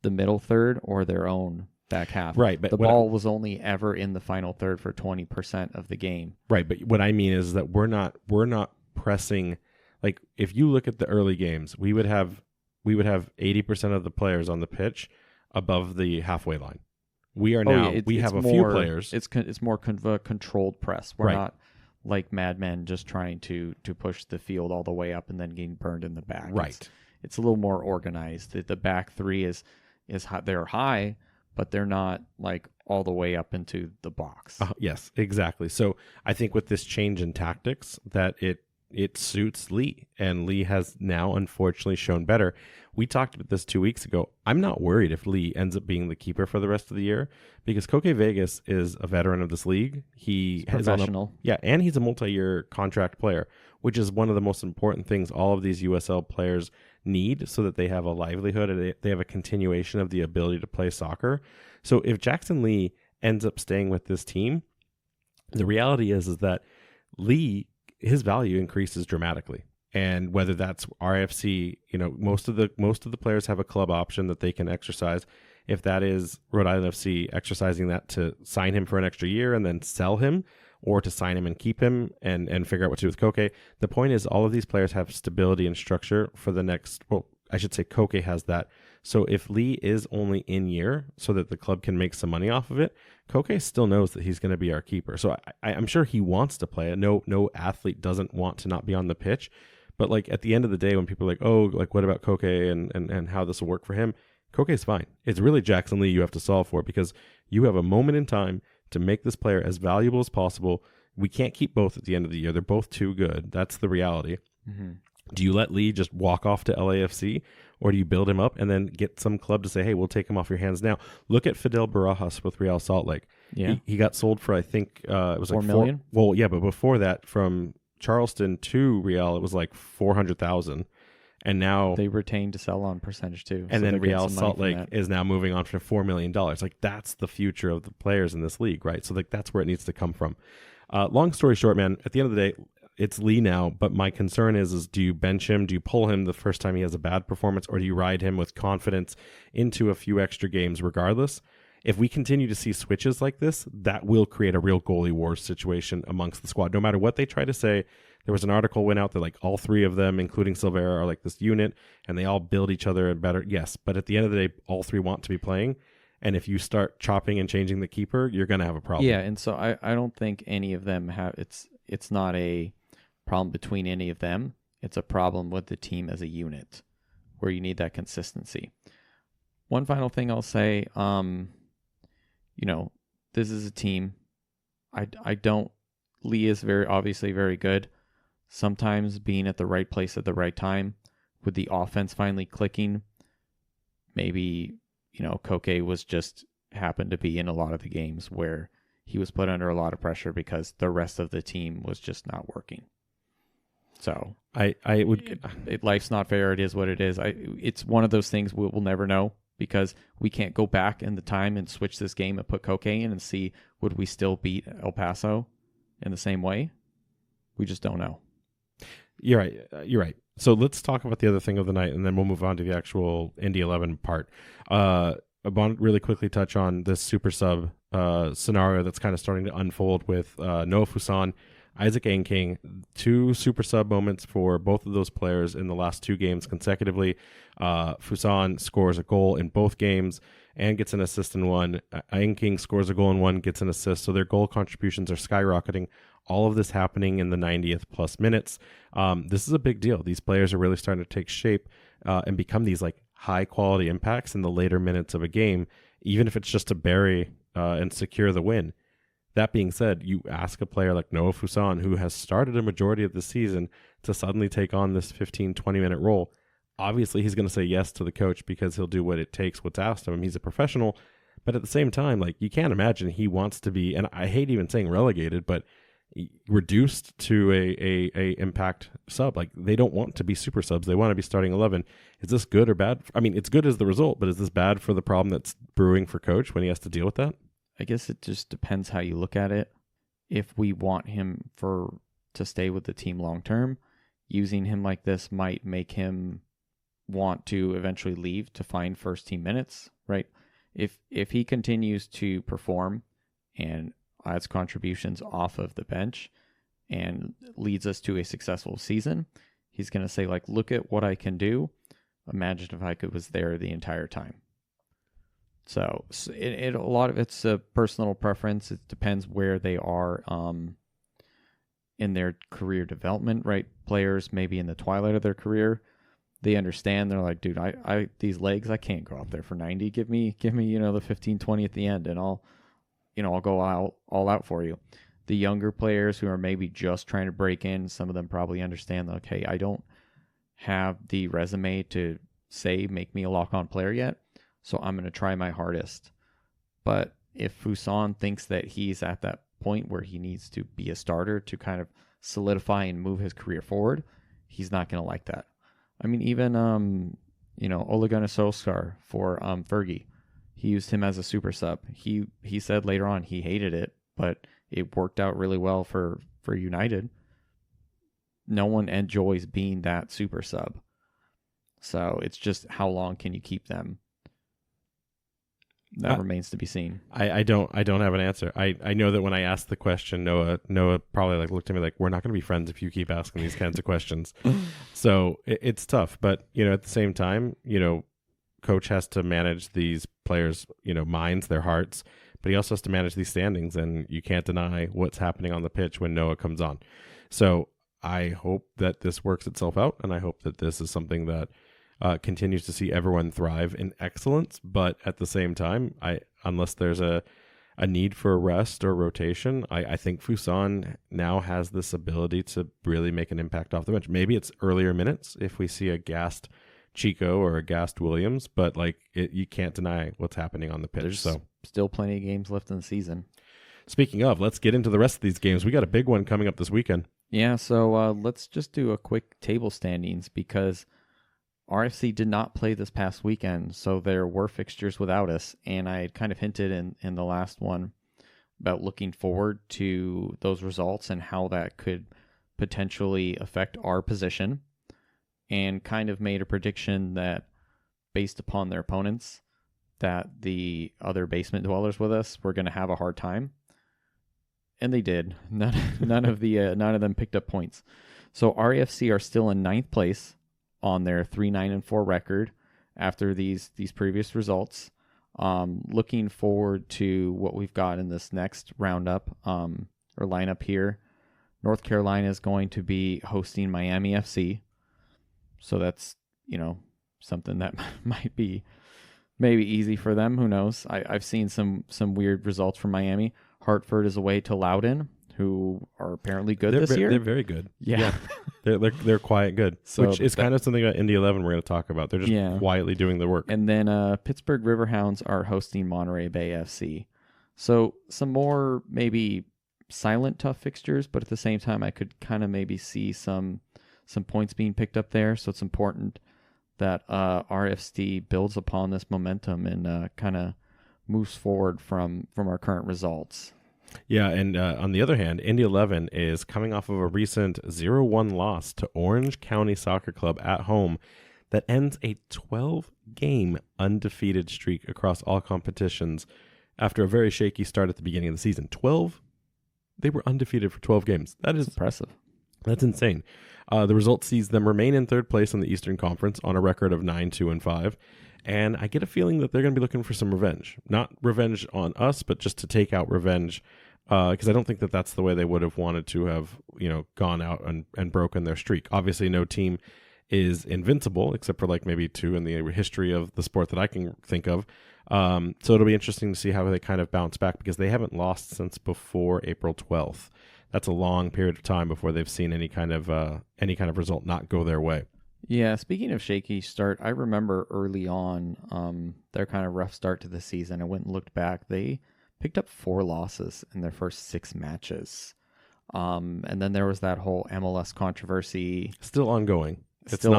the middle third or their own back half. Right, but the ball was only ever in the final third for 20% of the game. Right, but what I mean is that we're not pressing. Like, if you look at the early games, we would have 80% of the players on the pitch above the halfway line. We are now we have a few players. It's more controlled press. We're not like madmen just trying to push the field all the way up and then getting burned in the back. Right. It's a little more organized. The back three is high, they're high, but they're not like all the way up into the box. Yes, exactly. So I think with this change in tactics, that it suits Lee, and Lee has now unfortunately shown better. We talked about this 2 weeks ago. I'm not worried if Lee ends up being the keeper for the rest of the year because Koke Vegas is a veteran of this league. He's professional. And he's a multi-year contract player, which is one of the most important things all of these USL players need so that they have a livelihood and they have a continuation of the ability to play soccer. So if Jackson Lee ends up staying with this team, the reality is that Lee, his value increases dramatically. And whether that's RIFC, most of the players have a club option that they can exercise. If that is Rhode Island FC exercising that to sign him for an extra year and then sell him, or to sign him and keep him and figure out what to do with Koke. The point is all of these players have stability and structure for the next, I should say Koke has that. So if Lee is only in year so that the club can make some money off of it, Koke still knows that he's going to be our keeper. So I'm sure he wants to play. No athlete doesn't want to not be on the pitch. But like at the end of the day, when people are like, oh, like what about Koke and how this will work for him? Koke's fine. It's really Jackson Lee you have to solve for because you have a moment in time to make this player as valuable as possible. We can't keep both at the end of the year. They're both too good. That's the reality. Mm-hmm. Do you let Lee just walk off to LAFC, or do you build him up and then get some club to say, hey, we'll take him off your hands now? Look at Fidel Barajas with Real Salt Lake. Yeah. He got sold for, I think, it was $4 like million? Well, yeah, but before that, from Charleston to Real, it was like 400,000. And now they retained to sell on percentage too. And then Real Salt Lake is now moving on for $4 million. Like that's the future of the players in this league, right? So like that's where it needs to come from. Long story short, man, at the end of the day, it's Lee now, but my concern is do you bench him? Do you pull him the first time he has a bad performance, or do you ride him with confidence into a few extra games regardless? If we continue to see switches like this, that will create a real goalie wars situation amongst the squad. No matter what they try to say, there was an article went out that like all three of them, including Silvera, are like this unit, and they all build each other better. Yes, but at the end of the day, all three want to be playing. And if you start chopping and changing the keeper, you're going to have a problem. Yeah, and so I don't think any of them have. It's not a problem between any of them. It's a problem with the team as a unit, where you need that consistency. One final thing I'll say, this is a team. I don't. Lee is obviously very good. Sometimes being at the right place at the right time, with the offense finally clicking, maybe, Koke was just happened to be in a lot of the games where he was put under a lot of pressure because the rest of the team was just not working. So life's not fair. It is what it is. It's one of those things we'll never know because we can't go back in the time and switch this game and put Koke in and see would we still beat El Paso in the same way. We just don't know. You're right. So let's talk about the other thing of the night, and then we'll move on to the actual Indy 11 part. I want to really quickly touch on this super sub scenario that's kind of starting to unfold with Noah Fuson, Isaac Anking, two super sub moments for both of those players in the last two games consecutively. Fuson scores a goal in both games and gets an assist in one. Anking scores a goal in one, gets an assist. So their goal contributions are skyrocketing. All of this happening in the 90th plus minutes. This is a big deal. These players are really starting to take shape and become these like high quality impacts in the later minutes of a game, even if it's just to bury and secure the win. That being said, you ask a player like Noah Fuson, who has started a majority of the season, to suddenly take on this 15, 20-minute role. Obviously, he's going to say yes to the coach because he'll do what it takes, what's asked of him. He's a professional. But at the same time, like you can't imagine he wants to be, and I hate even saying relegated, but reduced to a impact sub. Like they don't want to be super subs. They want to be starting 11. Is this good or bad? I mean, it's good as the result, but is this bad for the problem that's brewing for coach when he has to deal with that? I guess it just depends how you look at it. If we want him to stay with the team long term, using him like this might make him want to eventually leave to find first team minutes, right? If he continues to perform and adds contributions off of the bench and leads us to a successful season, he's going to say, like, look at what I can do. Imagine if I was there the entire time. So a lot of it's a personal preference. It depends where they are in their career development, right? Players maybe in the twilight of their career, they understand. They're like, dude, I these legs, I can't go out there for 90. Give me, the 15, 20 at the end, and I'll go all out for you. the younger players who are maybe just trying to break in, some of them probably understand that, okay, I don't have the resume to say make me a lock-on player yet, so I'm going to try my hardest. But if Fuson thinks that he's at that point where he needs to be a starter to kind of solidify and move his career forward, he's not going to like that. I mean, even Ole Gunnar Solskjaer for Fergie, he used him as a super sub. He said later on he hated it, but it worked out really well for United. No one enjoys being that super sub. So it's just how long can you keep them? That remains to be seen. I don't have an answer. I know that when I asked the question, Noah probably like looked at me like, we're not going to be friends if you keep asking these kinds of questions. So it's tough, but at the same time, coach has to manage these players, minds, their hearts, but he also has to manage these standings, and you can't deny what's happening on the pitch when Noah comes on. So I hope that this works itself out, and I hope that this is something that continues to see everyone thrive in excellence. But at the same time, unless there's a need for a rest or rotation, I think Fuson now has this ability to really make an impact off the bench. Maybe it's earlier minutes if we see a gassed Chico or a gassed Williams, but you can't deny what's happening on the pitch. There's so still plenty of games left in the season. Speaking of, let's get into the rest of these games. We got a big one coming up this weekend. Yeah, so let's just do a quick table standings because RFC did not play this past weekend, so there were fixtures without us, and I had kind of hinted in the last one about looking forward to those results and how that could potentially affect our position, and kind of made a prediction that based upon their opponents, that the other basement dwellers with us were going to have a hard time. And they did. None of them picked up points. So RIFC are still in 9th place on their 3-9-4 record after these previous results. Looking forward to what we've got in this next roundup or lineup here. North Carolina is going to be hosting Miami FC. So that's, something that might be maybe easy for them. Who knows? I've seen some weird results from Miami. Hartford is away to Loudoun, who are apparently good this year. They're very good. Yeah. They're quiet good, so which is kind of something about Indy 11 we're going to talk about. They're just quietly doing the work. And then Pittsburgh Riverhounds are hosting Monterey Bay FC. So some more maybe silent tough fixtures, but at the same time I could kind of maybe see some points being picked up there. So it's important that RFC builds upon this momentum and kind of moves forward from our current results. Yeah, and on the other hand, Indy 11 is coming off of a recent 0-1 loss to Orange County Soccer Club at home that ends a 12-game undefeated streak across all competitions after a very shaky start at the beginning of the season. They were undefeated for 12 games. That is impressive. That's insane. The result sees them remain in 3rd place in the Eastern Conference on a record of 9-2-5. And I get a feeling that they're going to be looking for some revenge. Not revenge on us, but just to take out revenge. Because I don't think that that's the way they would have wanted to have, gone out and broken their streak. Obviously, no team is invincible, except for maybe 2 in the history of the sport that I can think of. So it'll be interesting to see how they kind of bounce back, because they haven't lost since before April 12th. That's a long period of time before they've seen any kind of result not go their way. Yeah, speaking of shaky start, I remember early on their kind of rough start to the season. I went and looked back. They picked up 4 losses in their first 6 matches. And then there was that whole MLS controversy. Still ongoing. It's still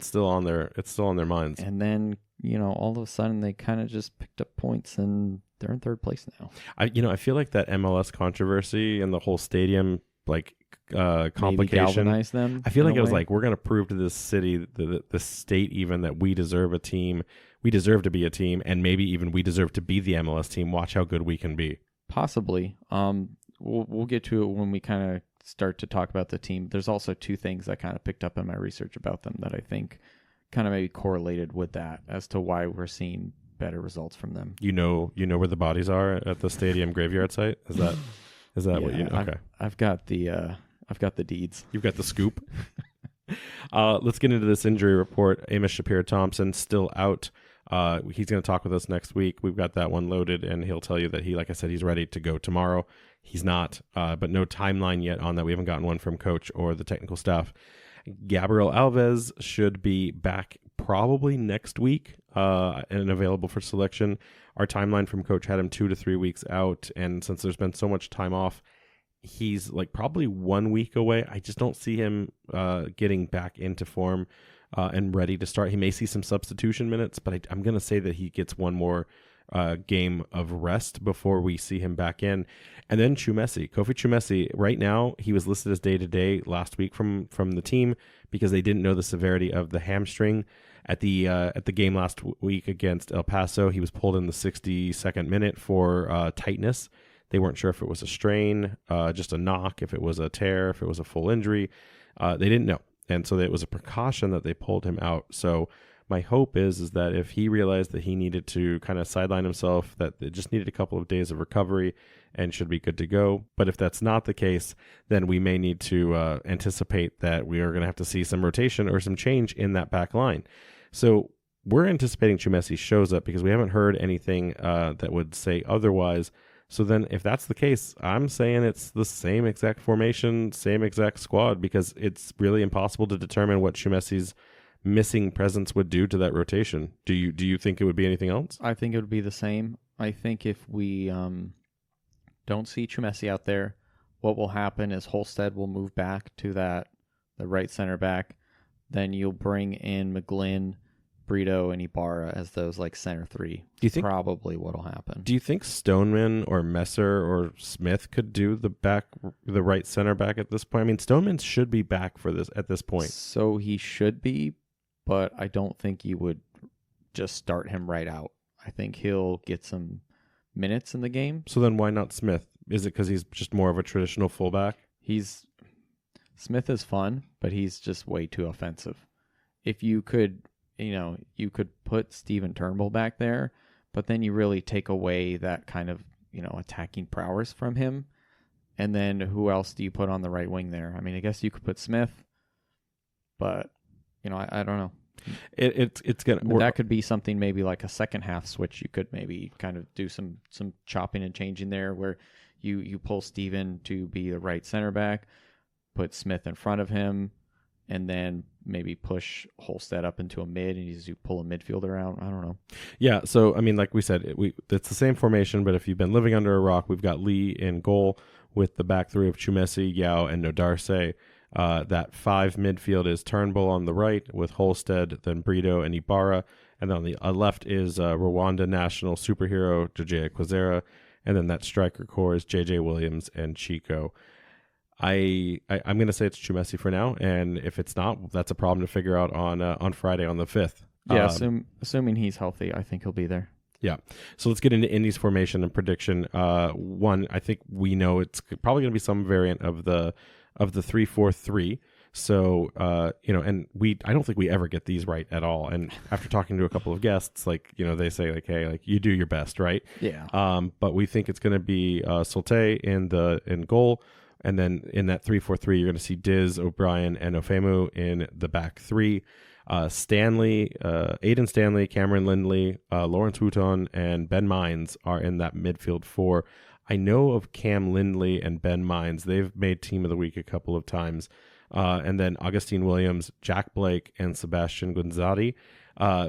still on their minds. And then, all of a sudden they kind of just picked up points and they're in 3rd place now. I feel like that MLS controversy and the whole stadium complication. Galvanize them. I feel like it was we're going to prove to this city, the state even, that we deserve a team. We deserve to be a team, and maybe even we deserve to be the MLS team. Watch how good we can be. Possibly. We'll get to it when we kind of start to talk about the team. There's also 2 things I kind of picked up in my research about them that I think kind of maybe correlated with that as to why we're seeing better results from them. You know where the bodies are at the stadium graveyard site? Is that what you know? Okay. I've got the deeds. You've got the scoop. Let's get into this injury report. Amos Shapiro-Thompson still out He's going to talk with us next week. We've got that one loaded, and he'll tell you that like I said, he's ready to go tomorrow. He's not, but no timeline yet on that. We haven't gotten one from coach or the technical staff. Gabriel Alves should be back probably next week and available for selection. Our timeline from coach had him 2 to 3 weeks out, and since there's been so much time off, he's like probably 1 week away. I just don't see him getting back into form and ready to start. He may see some substitution minutes, but I'm going to say that he gets one more game of rest before we see him back in. And then Kofi Chumesi, right now, he was listed as day-to-day last week from the team because they didn't know the severity of the hamstring. At the game last week against El Paso, he was pulled in the 62nd minute for tightness. They weren't sure if it was a strain, just a knock, if it was a tear, if it was a full injury. They didn't know. And so it was a precaution that they pulled him out. So my hope is that if he realized that he needed to kind of sideline himself, that it just needed a couple of days of recovery and should be good to go. But if that's not the case, then we may need to anticipate that we are going to have to see some rotation or some change in that back line. So we're anticipating Chumesi shows up because we haven't heard anything that would say otherwise. So then if that's the case, I'm saying it's the same exact formation, same exact squad, because it's really impossible to determine what Chumesi's missing presence would do to that rotation. Do you think it would be anything else? I think it would be the same. I think if we don't see Chumesi out there, what will happen is Holstead will move back to the right center back. Then you'll bring in McGlynn, Brito, and Ibarra as those like center three. Do you think probably what'll happen? Do you think Stoneman or Messer or Smith could do the right center back at this point? I mean, Stoneman should be back for this at this point. So he should be, but I don't think you would just start him right out. I think he'll get some minutes in the game. So then why not Smith? Is it because he's just more of a traditional fullback? Smith is fun, but he's just way too offensive. If you could, you could put Steven Turnbull back there, but then you really take away that kind of, attacking prowess from him. And then who else do you put on the right wing there? I mean, I guess you could put Smith, but, I don't know. It's gonna that could be something maybe like a second half switch. You could maybe kind of do some chopping and changing there where you pull Steven to be the right center back, put Smith in front of him, and then maybe push Holstead up into a mid and you pull a midfielder out. I don't know. Yeah, so, I mean, like we said, it's the same formation, but if you've been living under a rock, we've got Lee in goal with the back three of Chumesi, Yao, and Nodarse. That 5 midfield is Turnbull on the right with Holstead, then Brito and Ibarra. And then on the left is Rwanda national superhero Jojea Kwazera. And then that striker core is JJ Williams and Chico. I'm going to say it's Chumesi for now, and if it's not, that's a problem to figure out on Friday on the 5th. Yeah, assuming he's healthy, I think he'll be there. Yeah. So let's get into Indy's formation and prediction. One, I think we know it's probably going to be some variant of the 3-4-3. So and I don't think we ever get these right at all. And after talking to a couple of guests, they say hey, you do your best, right? Yeah. But we think it's going to be Solte in goal. And then in that 3-4-3, you're going to see Diz, O'Brien, and Ofemu in the back three. Aiden Stanley, Cameron Lindley, Lawrence Houghton, and Ben Mines are in that midfield four. I know of Cam Lindley and Ben Mines. They've made Team of the Week a couple of times. And then Augustine Williams, Jack Blake, and Sebastian Gonzatti.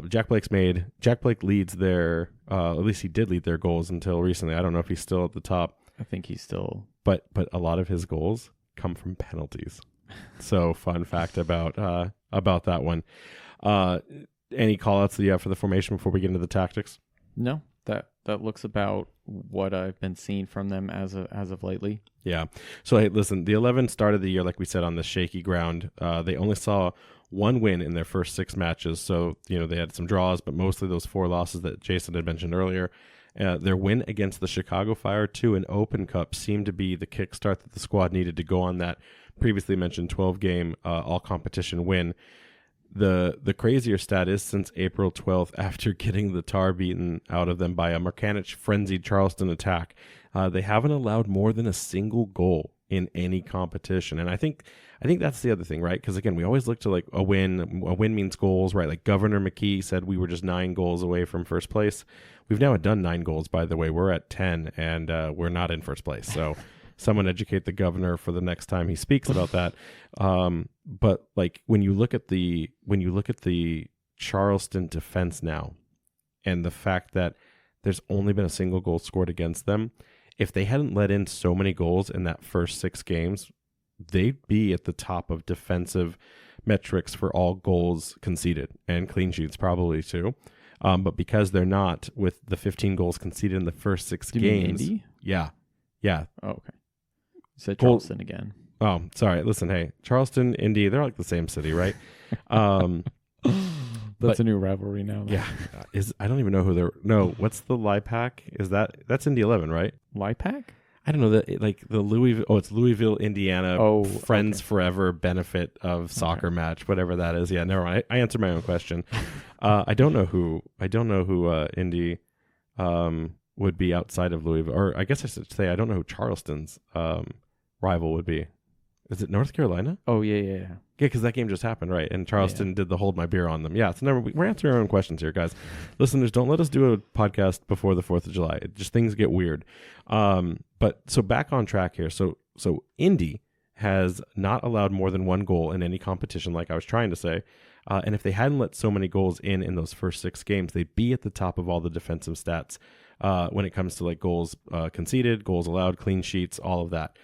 Jack Blake leads their, at least he did lead their goals until recently. I don't know if he's still at the top. I think he's still, but a lot of his goals come from penalties. So fun fact about that one. Any call outs that you have for the formation before we get into the tactics? No, that looks about what I've been seeing from them as of lately. Yeah. So hey, listen, the 11 started the year, like we said, on the shaky ground. They only saw one win in their first 6 matches. So, they had some draws, but mostly those 4 losses that Jason had mentioned earlier. Their win against the Chicago Fire 2 in Open Cup seemed to be the kickstart that the squad needed to go on that previously mentioned 12-game all-competition win. The crazier stat is since April 12th, after getting the tar beaten out of them by a Markanich frenzied Charleston attack, they haven't allowed more than a single goal in any competition. And I think that's the other thing, right? Because again, we always look to like a win. A win means goals, right? Like Governor McKee said we were just 9 goals away from first place. We've now done 9 goals, by the way. We're at 10, and we're not in first place. So someone educate the governor for the next time he speaks about that. But like when you look at the Charleston defense now, and the fact that there's only been a single goal scored against them, if they hadn't let in so many goals in that first 6 games, they'd be at the top of defensive metrics for all goals conceded and clean sheets probably too. But because they're not, with the 15 goals conceded in the first 6 Do you mean games. Indy? Yeah. Oh, okay. You said Charleston again. Oh, sorry. Listen, hey, Charleston, Indy, they're like the same city, right? That's a new rivalry now. Yeah. I don't even know who they're. No, what's the LIPAC? That's Indy 11, right? LIPAC? I don't know that like the Louisville. Oh, it's Louisville, Indiana. Friends Forever benefit of soccer match, whatever that is. Yeah, never mind. I answered my own question. I don't know who Indy would be outside of Louisville, or I guess I should say I don't know who Charleston's rival would be. Is it North Carolina? Oh yeah. Yeah, because that game just happened, right? And Charleston did the hold my beer on them. Yeah, we're answering our own questions here, guys. Listeners, don't let us do a podcast before the 4th of July. Things get weird. But so back on track here. So Indy has not allowed more than 1 goal in any competition, like I was trying to say. And if they hadn't let so many goals in those first 6 games, they'd be at the top of all the defensive stats when it comes to like goals conceded, goals allowed, clean sheets, all of that.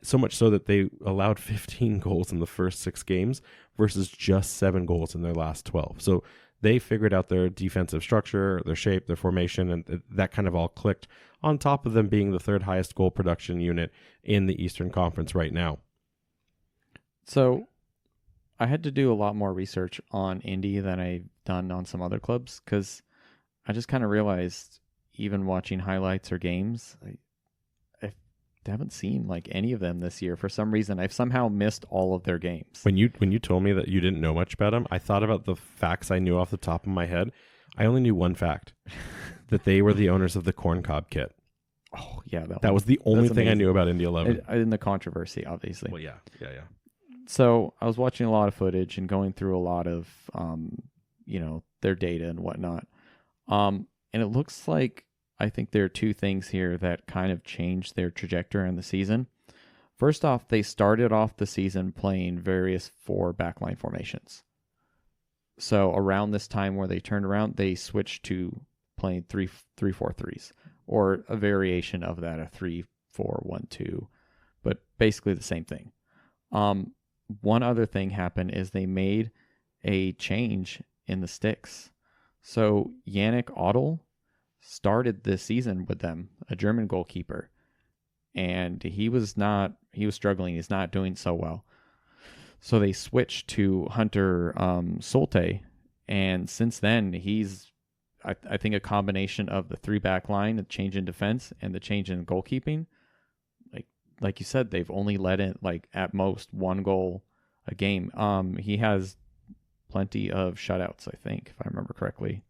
So much so that they allowed 15 goals in the first 6 games versus just 7 goals in their last 12. So they figured out their defensive structure, their shape, their formation, and that kind of all clicked on top of them being the 3rd highest goal production unit in the Eastern Conference right now. So I had to do a lot more research on Indy than I've done on some other clubs, because I just kind of realized, even watching highlights or games, I haven't seen like any of them this year. For some reason, I've somehow missed all of their games. When you told me that you didn't know much about them, I thought about the facts I knew off the top of my head. I only knew one fact, that they were the owners of the corn cob kit. Oh yeah, that was the only thing I knew about Indy 11. In the controversy, obviously. Well, yeah. So I was watching a lot of footage and going through a lot of, their data and whatnot. And it looks like, I think there are 2 things here that kind of changed their trajectory in the season. First off, they started off the season playing various 4 backline formations. So around this time where they turned around, they switched to playing 3-4-3s, or a variation of that, a 3-4-1-2, but basically the same thing. One other thing happened is they made a change in the sticks. So Yannick Ottel started this season with them, a German goalkeeper, and he was struggling. He's not doing so well. So they switched to Hunter Solte, and since then he's, I think, a combination of the 3 back line, the change in defense, and the change in goalkeeping. Like you said, they've only let in like at most 1 goal a game. He has plenty of shutouts, I think, if I remember correctly.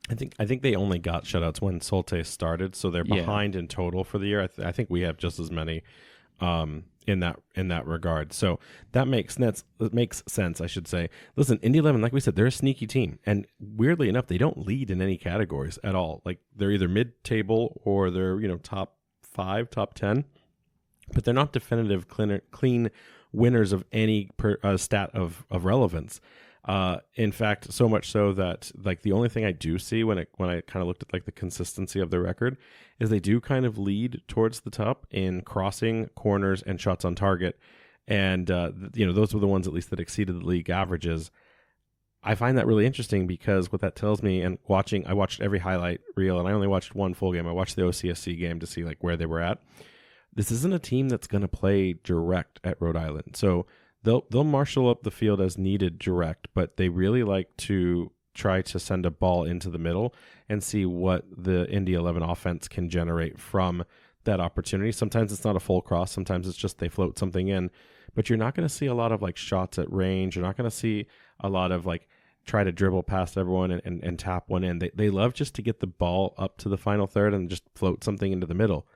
I think they only got shutouts when Solte started, so they're behind in total for the year. I think we have just as many in that regard. So that makes sense, I should say. Listen, Indy 11, like we said, they're a sneaky team, and weirdly enough, they don't lead in any categories at all. Like they're either mid-table or they're top 5, top 10, but they're not definitive clean winners of any stat of relevance. In fact, so much so that like the only thing I do see when I kind of looked at like the consistency of their record is they do kind of lead towards the top in crossing, corners, and shots on target. And, those were the ones at least that exceeded the league averages. I find that really interesting because what that tells me, and I watched every highlight reel, and I only watched 1 full game. I watched the OCSC game to see like where they were at. This isn't a team that's going to play direct at Rhode Island. So they'll marshal up the field as needed direct, but they really like to try to send a ball into the middle and see what the Indy 11 offense can generate from that opportunity. Sometimes it's not a full cross. Sometimes it's just they float something in, but you're not going to see a lot of like shots at range. You're not going to see a lot of like try to dribble past everyone and tap one in. They love just to get the ball up to the final third and just float something into the middle.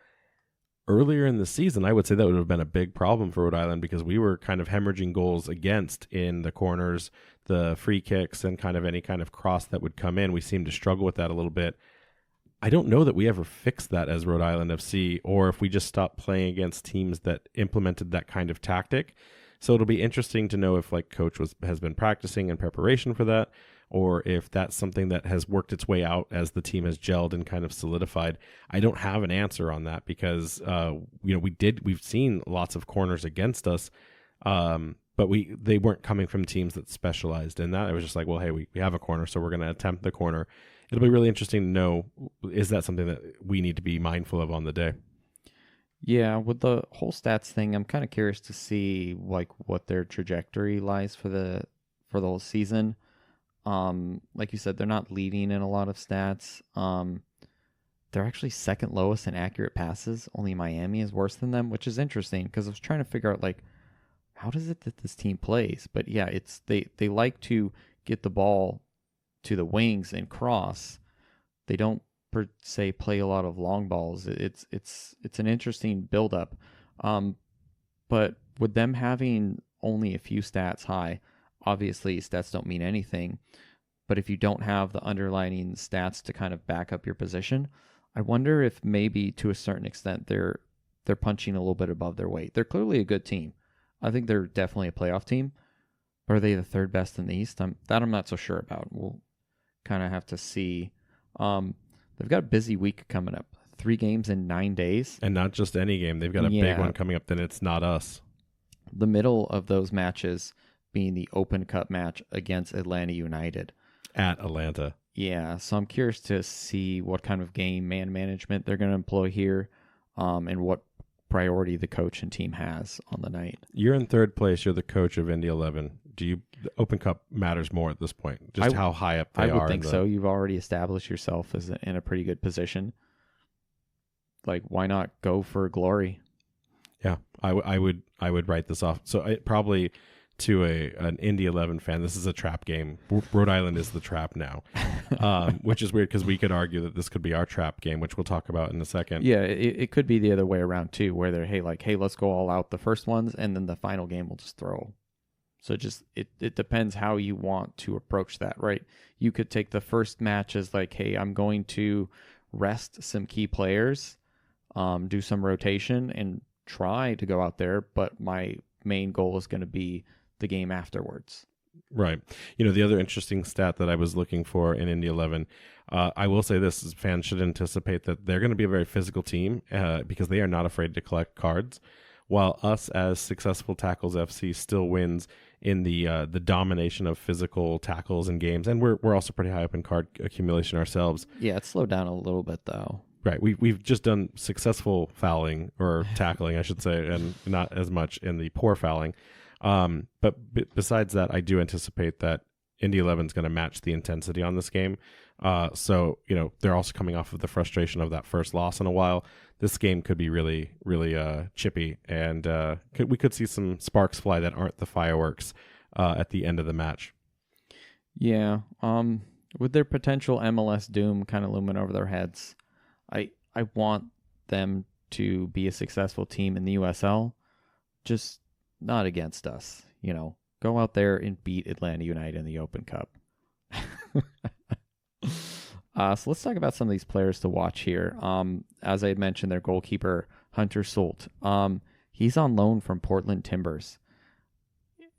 earlier in the season, I would say that would have been a big problem for Rhode Island because we were kind of hemorrhaging goals against in the corners, the free kicks, and kind of any kind of cross that would come in. We seemed to struggle with that a little bit. I don't know that we ever fixed that as Rhode Island FC, or if we just stopped playing against teams that implemented that kind of tactic. So it'll be interesting to know if like coach has been practicing in preparation for that, or if that's something that has worked its way out as the team has gelled and kind of solidified. I don't have an answer on that because we've seen lots of corners against us, but they weren't coming from teams that specialized in that. It was just like, well, hey, we have a corner, so we're going to attempt the corner. It'll be really interesting to know, is that something that we need to be mindful of on the day? Yeah, with the whole stats thing, I'm kind of curious to see like what their trajectory lies for the whole season. Like you said, they're not leading in a lot of stats. They're actually second lowest in accurate passes. Only Miami is worse than them, which is interesting because I was trying to figure out like how does it that this team plays? But yeah, it's they like to get the ball to the wings and cross. They don't per se play a lot of long balls. It's an interesting buildup. But with them having only a few stats high, obviously stats don't mean anything. But if you don't have the underlining stats to kind of back up your position, I wonder if maybe to a certain extent they're punching a little bit above their weight. They're clearly a good team. I think they're definitely a playoff team. But are they the third best in the East? I'm not so sure about. We'll kind of have to see. They've got a busy week coming up. 3 games in 9 days. And not just any game. They've got a big one coming up, then it's not us. The middle of those matches being the Open Cup match against Atlanta United. At Atlanta. Yeah, so I'm curious to see what kind of game man management they're going to employ here, and what priority the coach and team has on the night. You're in third place. You're the coach of Indy 11. The Open Cup matters more at this point? Just how high up they are? I would think so. You've already established yourself in a pretty good position. Like, why not go for glory? Yeah, I would write this off. So probably to an Indy 11 fan, this is a trap game. Rhode Island is the trap now, which is weird because we could argue that this could be our trap game, which we'll talk about in a second. Yeah, it could be the other way around too, where they're hey, let's go all out the first ones, and then the final game we'll just throw. So it depends how you want to approach that, right? You could take the first match as like, hey, I'm going to rest some key players, do some rotation, and try to go out there, but my main goal is going to be the game afterwards. Right. The other interesting stat that I was looking for in Indy 11, I will say this, fans should anticipate that they're going to be a very physical team because they are not afraid to collect cards, while us as Successful Tackles FC still wins in the domination of physical tackles and games. And we're also pretty high up in card accumulation ourselves. Yeah, it's slowed down a little bit though. Right. We've just done successful fouling or tackling, I should say, and not as much in the poor fouling. But besides that, I do anticipate that Indy 11 is going to match the intensity on this game. So, they're also coming off of the frustration of that first loss in a while. This game could be really, really chippy, and we could see some sparks fly that aren't the fireworks at the end of the match. Yeah. With their potential MLS doom kind of looming over their heads, I want them to be a successful team in the USL, just not against us. Go out there and beat Atlanta United in the Open Cup. So let's talk about some of these players to watch here. As I had mentioned, their goalkeeper, Hunter Soult. He's on loan from Portland Timbers,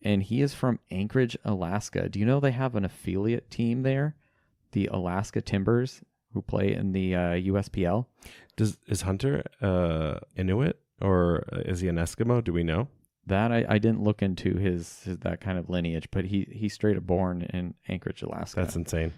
and he is from Anchorage, Alaska. Do you know they have an affiliate team there, the Alaska Timbers, who play in the USPL? Is Hunter Inuit, or is he an Eskimo? Do we know? That I didn't look into his that kind of lineage, but he's straight up born in Anchorage, Alaska. That's insane.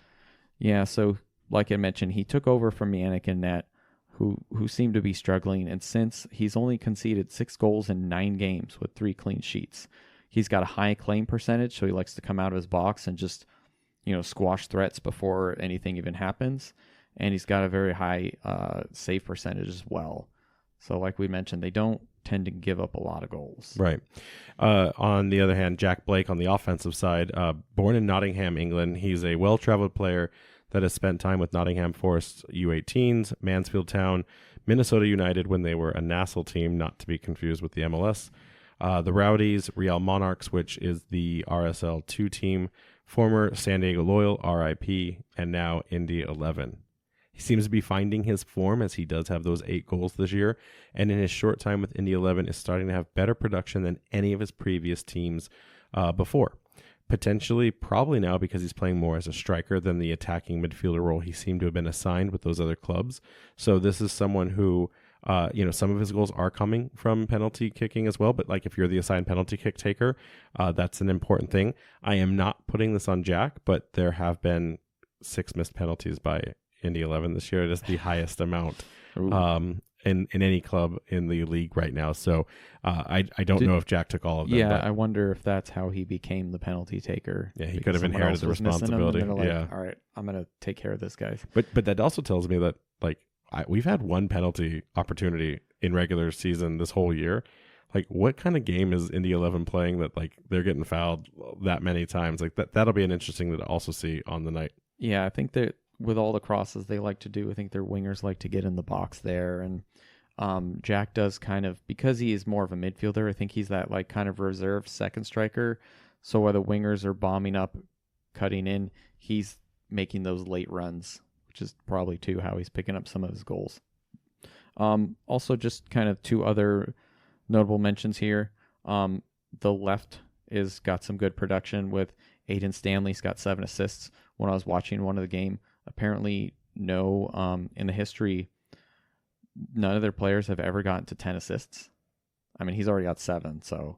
Yeah, so like I mentioned, he took over from Yannick Annette, who seemed to be struggling, and since he's only conceded 6 goals in 9 games with 3 clean sheets. He's got a high claim percentage, so he likes to come out of his box and just squash threats before anything even happens. And he's got a very high save percentage as well. So like we mentioned, they don't tend to give up a lot of goals. Right. On the other hand, Jack Blake on the offensive side, born in Nottingham, England. He's a well-traveled player that has spent time with Nottingham Forest U18s, Mansfield Town, Minnesota United when they were a Nassau team, not to be confused with the MLS. The Rowdies, Real Monarchs, which is the RSL 2 team, former San Diego Loyal, RIP, and now Indy 11. He seems to be finding his form as he does have those 8 goals this year, and in his short time with Indy 11 is starting to have better production than any of his previous teams before. Potentially, probably now because he's playing more as a striker than the attacking midfielder role he seemed to have been assigned with those other clubs. So this is someone who, some of his goals are coming from penalty kicking as well. But like if you're the assigned penalty kick taker, that's an important thing. I am not putting this on Jack, but there have been 6 missed penalties by Indy 11 this year. It is the highest amount. In any club in the league right now. So I don't know if Jack took all of them. Yeah, but I wonder if that's how he became the penalty taker. Yeah, he could have inherited the responsibility. Like, yeah. All right, I'm going to take care of this, guys. But that also tells me that we've had 1 penalty opportunity in regular season this whole year. Like, what kind of game is Indy 11 playing that they're getting fouled that many times? Like that'll be an interesting to also see on the night. Yeah, I think that with all the crosses they like to do, I think their wingers like to get in the box there, and Jack does kind of, because he is more of a midfielder, I think he's that kind of reserve second striker. So while the wingers are bombing up, cutting in, he's making those late runs, which is probably too how he's picking up some of his goals. Also, just kind of 2 other notable mentions here. The left is got some good production with Aiden Stanley's got 7 assists. When I was watching one of the game, apparently in the history, none of their players have ever gotten to 10 assists. I mean, he's already got 7, so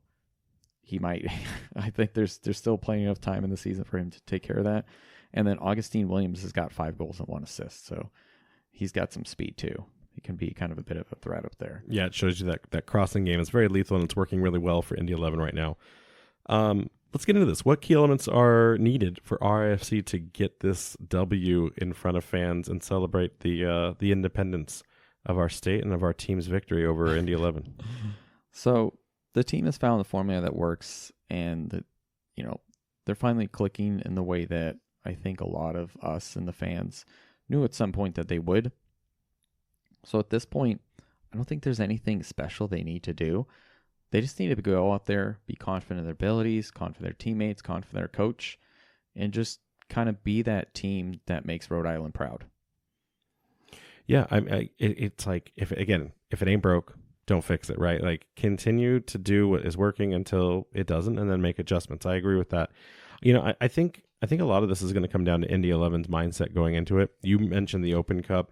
he might. I think there's still plenty of time in the season for him to take care of that. And then Augustine Williams has got 5 goals and 1 assist, so he's got some speed too. He can be kind of a bit of a threat up there. Yeah, it shows you that crossing game is very lethal and it's working really well for Indy 11 right now. Let's get into this. What key elements are needed for RIFC to get this W in front of fans and celebrate the independence of our state and of our team's victory over Indy 11? So the team has found the formula that works, and they're finally clicking in the way that I think a lot of us and the fans knew at some point that they would. So at this point, I don't think there's anything special they need to do. They just need to go out there, be confident in their abilities, confident in their teammates, confident in their coach, and just kind of be that team that makes Rhode Island proud. Yeah, it's like, if it ain't broke, don't fix it, right? Like, continue to do what is working until it doesn't, and then make adjustments. I agree with that. I think a lot of this is going to come down to Indy 11's mindset going into it. You mentioned the Open Cup.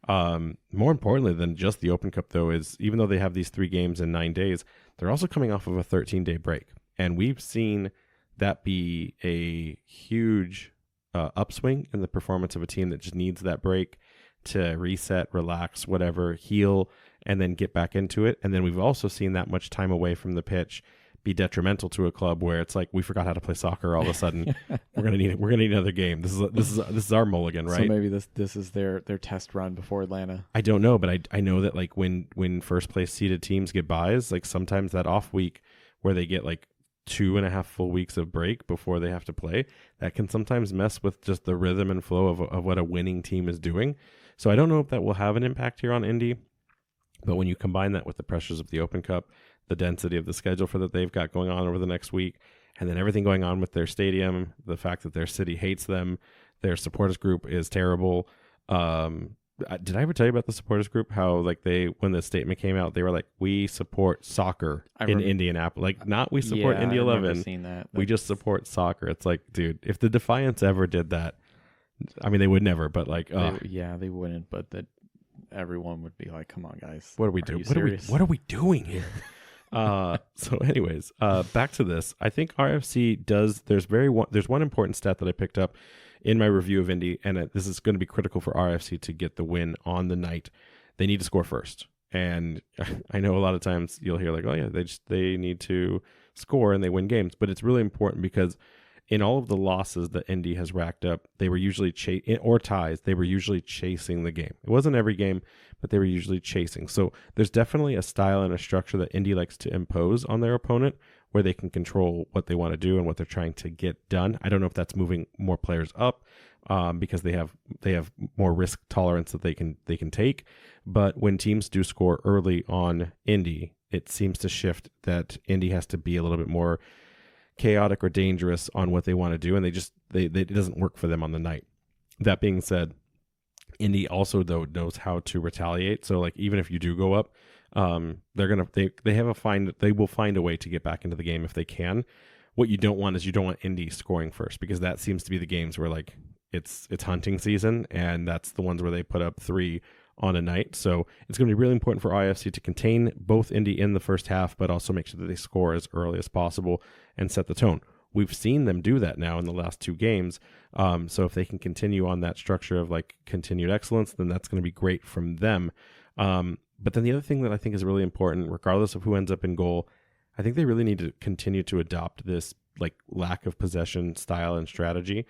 More importantly than just the Open Cup, though, is even though they have these 3 games in 9 days, they're also coming off of a 13-day break. And we've seen that be a huge upswing in the performance of a team that just needs that break to reset, relax, whatever, heal, and then get back into it. And then we've also seen that much time away from the pitch be detrimental to a club where it's like, we forgot how to play soccer all of a sudden. We're gonna need another game. This is our mulligan, right? So maybe this is their test run before Atlanta. I don't know, but I know that when first place seeded teams get buys, sometimes that off week where they get 2.5 full weeks of break before they have to play, that can sometimes mess with just the rhythm and flow of what a winning team is doing. So I don't know if that will have an impact here on Indy, but when you combine that with the pressures of the Open Cup, the density of the schedule that they've got going on over the next week, and then everything going on with their stadium, the fact that their city hates them, their supporters group is terrible. Did I ever tell you about the supporters group? How when the statement came out, they were like, "We support soccer in Indianapolis." Not we support Indy 11. Seen that. We just support soccer. It's like, dude, if the Defiants ever did that, I mean, they would never, but they wouldn't. But that everyone would be like, "Come on, guys, what are we doing? Serious? What are we doing here?" So anyways, back to this. I think RFC does. There's one important stat that I picked up in my review of Indy, and this is going to be critical for RFC to get the win on the night. They need to score first, and I know a lot of times you'll hear "Oh yeah, they need to score and they win games," but it's really important because in all of the losses that Indy has racked up, they were usually or ties. They were usually chasing the game. It wasn't every game, but they were usually chasing. So there's definitely a style and a structure that Indy likes to impose on their opponent, where they can control what they want to do and what they're trying to get done. I don't know if that's moving more players up because they have more risk tolerance that they can take. But when teams do score early on Indy, it seems to shift that Indy has to be a little bit more chaotic or dangerous on what they want to do, and it doesn't work for them on the night. That being said, Indy also though knows how to retaliate. So like even if you do go up, they will find a way to get back into the game if they can. What you don't want is Indy scoring first, because that seems to be the games where like it's hunting season, and that's the ones where they put up 3 on a night. So it's going to be really important for RIFC to contain both Indy in the first half, but also make sure that they score as early as possible and set the tone. We've seen them do that now in the last 2 games. So if they can continue on that structure of like continued excellence, then that's going to be great from them. But then the other thing that I think is really important, regardless of who ends up in goal, I think they really need to continue to adopt this like lack of possession style and strategy.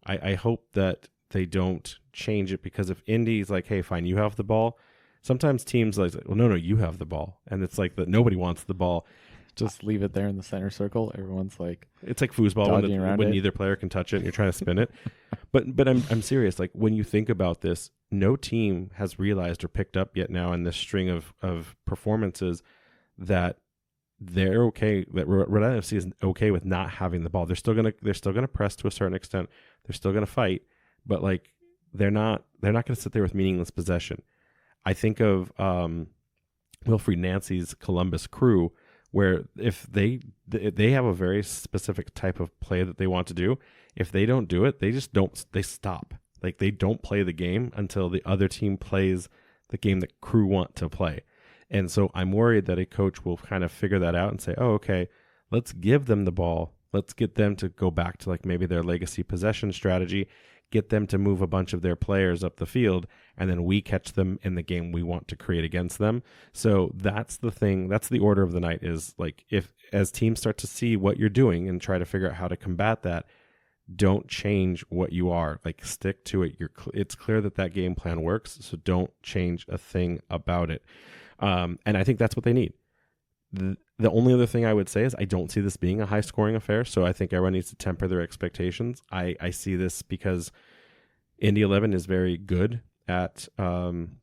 I hope that they don't change it, because if Indy's like, hey, fine, you have the ball, sometimes teams like, well, no, you have the ball. And it's like that nobody wants the ball. Just leave it there in the center circle. Everyone's like, it's like foosball when neither player can touch it and you're trying to spin it. But I'm serious. Like when you think about this, no team has realized or picked up yet now in this string of performances that they're okay, that Rhode Island FC is okay with not having the ball. They're still gonna press to a certain extent. They're still gonna fight, but like they're not gonna sit there with meaningless possession. I think of Wilfried Nancy's Columbus Crew, where if they have a very specific type of play that they want to do. If they don't do it, they stop. Like they don't play the game until the other team plays the game that Crew want to play. And so I'm worried that a coach will kind of figure that out and say, oh, okay, let's give them the ball. Let's get them to go back to like maybe their legacy possession strategy, get them to move a bunch of their players up the field, and then we catch them in the game we want to create against them. So that's the thing. That's the order of the night, is like if as teams start to see what you're doing and try to figure out how to combat that, don't change what you are. Like stick to it. It's clear that game plan works, so don't change a thing about it. And I think that's what they need. The only other thing I would say is I don't see this being a high-scoring affair, so I think everyone needs to temper their expectations. I see this because Indy 11 is very good at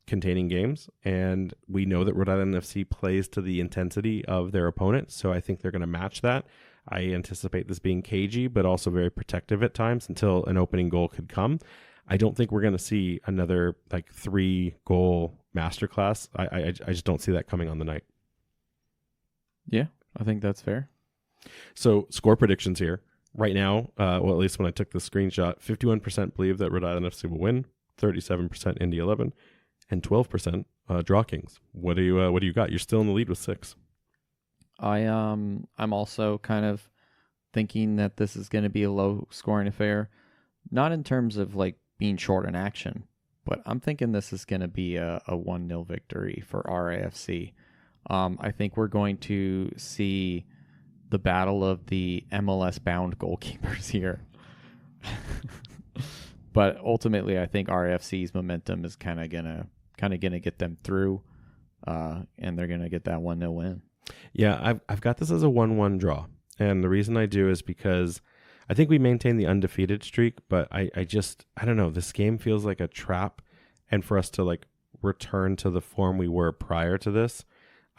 containing games, and we know that Rhode Island FC plays to the intensity of their opponent, so I think they're going to match that. I anticipate this being cagey, but also very protective at times until an opening goal could come. I don't think we're going to see another like 3-goal masterclass. I just don't see that coming on the night. Yeah, I think that's fair. So score predictions here. Right now, well, at least when I took the screenshot, 51% believe that Rhode Island FC will win, 37% Indy 11, and 12% Draw Kings. What do you got? You're still in the lead with 6. I'm also kind of thinking that this is going to be a low scoring affair, not in terms of like being short in action, but I'm thinking this is going to be a 1-0 victory for RIFC. I think we're going to see the battle of the MLS bound goalkeepers here. But ultimately, I think RIFC's momentum is kind of gonna get them through, and they're gonna get that 1-0 win. Yeah, I've got this as a 1-1 draw, and the reason I do is because I think we maintain the undefeated streak, but I don't know. This game feels like a trap, and for us to like return to the form we were prior to this,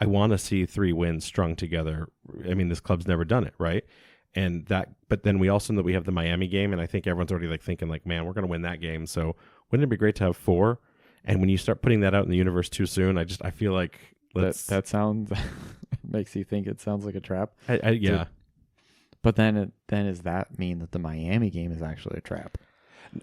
I want to see 3 wins strung together. I mean, this club's never done it, right? And but then we also know that we have the Miami game, and I think everyone's already like thinking like, man, we're going to win that game. So wouldn't it be great to have 4? And when you start putting that out in the universe too soon, I feel like that sounds makes you think it sounds like a trap. Yeah. But then does that mean that the Miami game is actually a trap?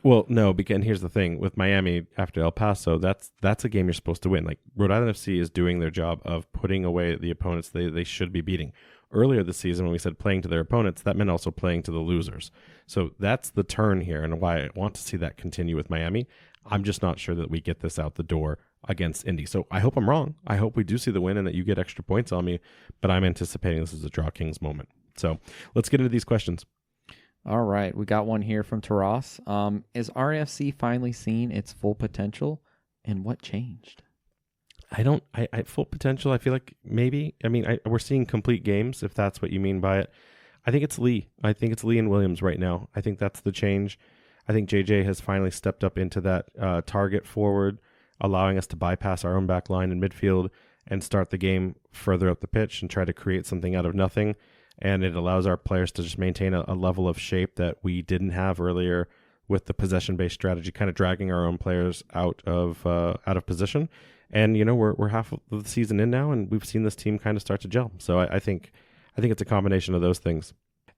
Well, no, because here's the thing with Miami after El Paso, that's a game you're supposed to win. Like Rhode Island FC is doing their job of putting away the opponents they should be beating. Earlier this season, when we said playing to their opponents, that meant also playing to the losers. So that's the turn here, and why I want to see that continue with Miami. I'm just not sure that we get this out the door against Indy. So I hope I'm wrong. I hope we do see the win and that you get extra points on me, but I'm anticipating this is a Draw Kings moment. So let's get into these questions. All right. We got one here from Taras. Is RIFC finally seeing its full potential, and what changed? I full potential, I feel like maybe. I mean, we're seeing complete games, if that's what you mean by it. I think it's Lee. I think it's Lee and Williams right now. I think that's the change. I think JJ has finally stepped up into that target forward, allowing us to bypass our own back line in midfield and start the game further up the pitch and try to create something out of nothing. And it allows our players to just maintain a level of shape that we didn't have earlier with the possession-based strategy, kind of dragging our own players out of position. And we're half of the season in now, and we've seen this team kind of start to gel. So I think it's a combination of those things.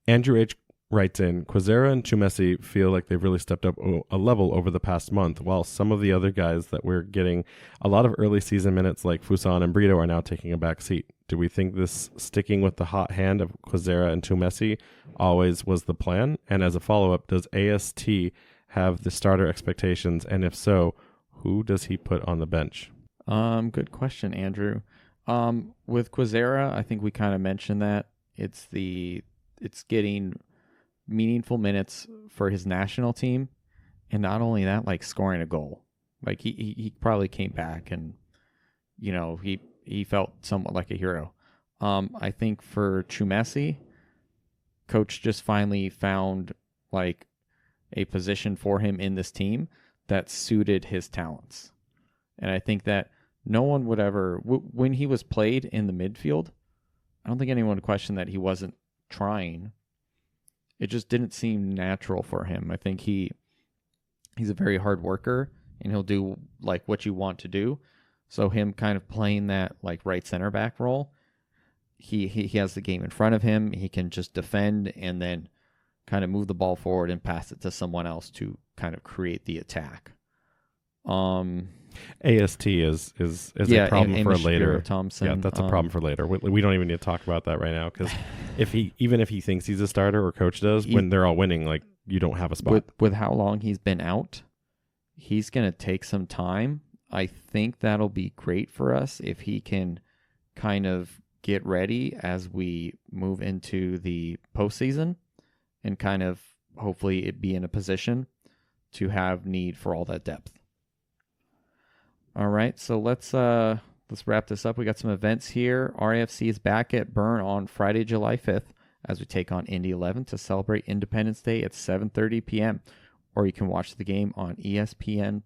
Andrew H. writes in, Quezera and Chumesi feel like they've really stepped up a level over the past month, while some of the other guys that we're getting a lot of early season minutes like Fuson and Brito are now taking a back seat. Do we think this sticking with the hot hand of Quezera and Chumesi always was the plan? And as a follow-up, does AST have the starter expectations? And if so, who does he put on the bench? Good question, Andrew. With Quezera, I think we kind of mentioned that it's getting meaningful minutes for his national team, and not only that, like scoring a goal. Like he probably came back and he felt somewhat like a hero. I think for Chumesi, coach just finally found like a position for him in this team that suited his talents. And I think that no one would ever, when he was played in the midfield, I don't think anyone would question that he wasn't trying. It just didn't seem natural for him. I think he's a very hard worker, and he'll do like what you want to do. So him kind of playing that like right center back role, he has the game in front of him. He can just defend and then kind of move the ball forward and pass it to someone else to kind of create the attack. AST is a problem for later. Thompson. Yeah, that's a problem for later. We don't even need to talk about that right now, because even if he thinks he's a starter, or coach does, when they're all winning, like, you don't have a spot. With how long he's been out, he's going to take some time. I think that'll be great for us if he can kind of get ready as we move into the postseason and kind of hopefully it be in a position to have need for all that depth. All right, so let's wrap this up. We got some events here. RIFC is back at Bern on Friday, July 5th, as we take on Indy 11 to celebrate Independence Day at 7:30 p.m. Or you can watch the game on ESPN+.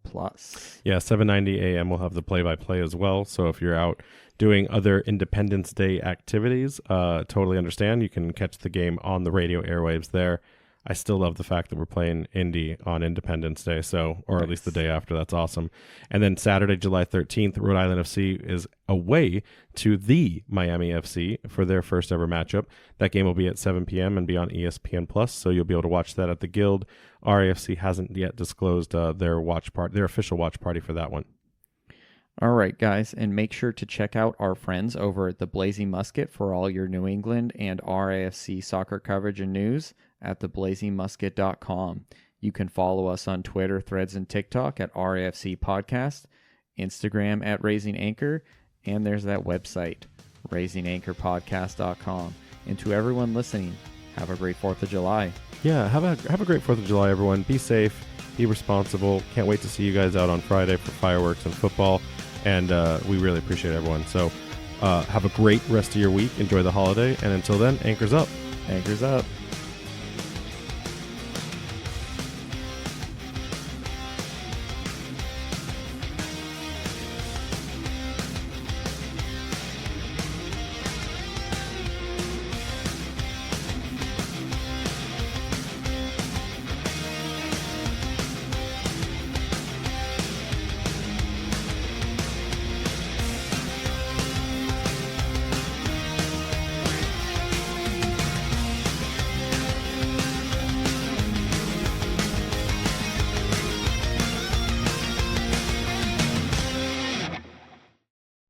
Yeah, 7:90 a.m. we'll have the play-by-play as well. So if you're out doing other Independence Day activities, totally understand. You can catch the game on the radio airwaves there. I still love the fact that we're playing Indy on Independence Day, or at least the day after. That's awesome. And then Saturday, July 13th, Rhode Island FC is away to the Miami FC for their first ever matchup. That game will be at 7 p.m. and be on ESPN+, so you'll be able to watch that at the Guild. RAFC hasn't yet disclosed their official watch party for that one. All right, guys, and make sure to check out our friends over at the Blazing Musket for all your New England and RAFC soccer coverage and news at theblazingmusket.com. You can follow us on Twitter, Threads, and TikTok at RAFC Podcast, Instagram at Raising Anchor, and there's that website, raisinganchorpodcast.com. And to everyone listening, have a great 4th of July. Yeah, have a great 4th of July, everyone. Be safe, be responsible. Can't wait to see you guys out on Friday for Fireworks and Futbol. And we really appreciate everyone. So have a great rest of your week. Enjoy the holiday. And until then, anchors up. Anchors up.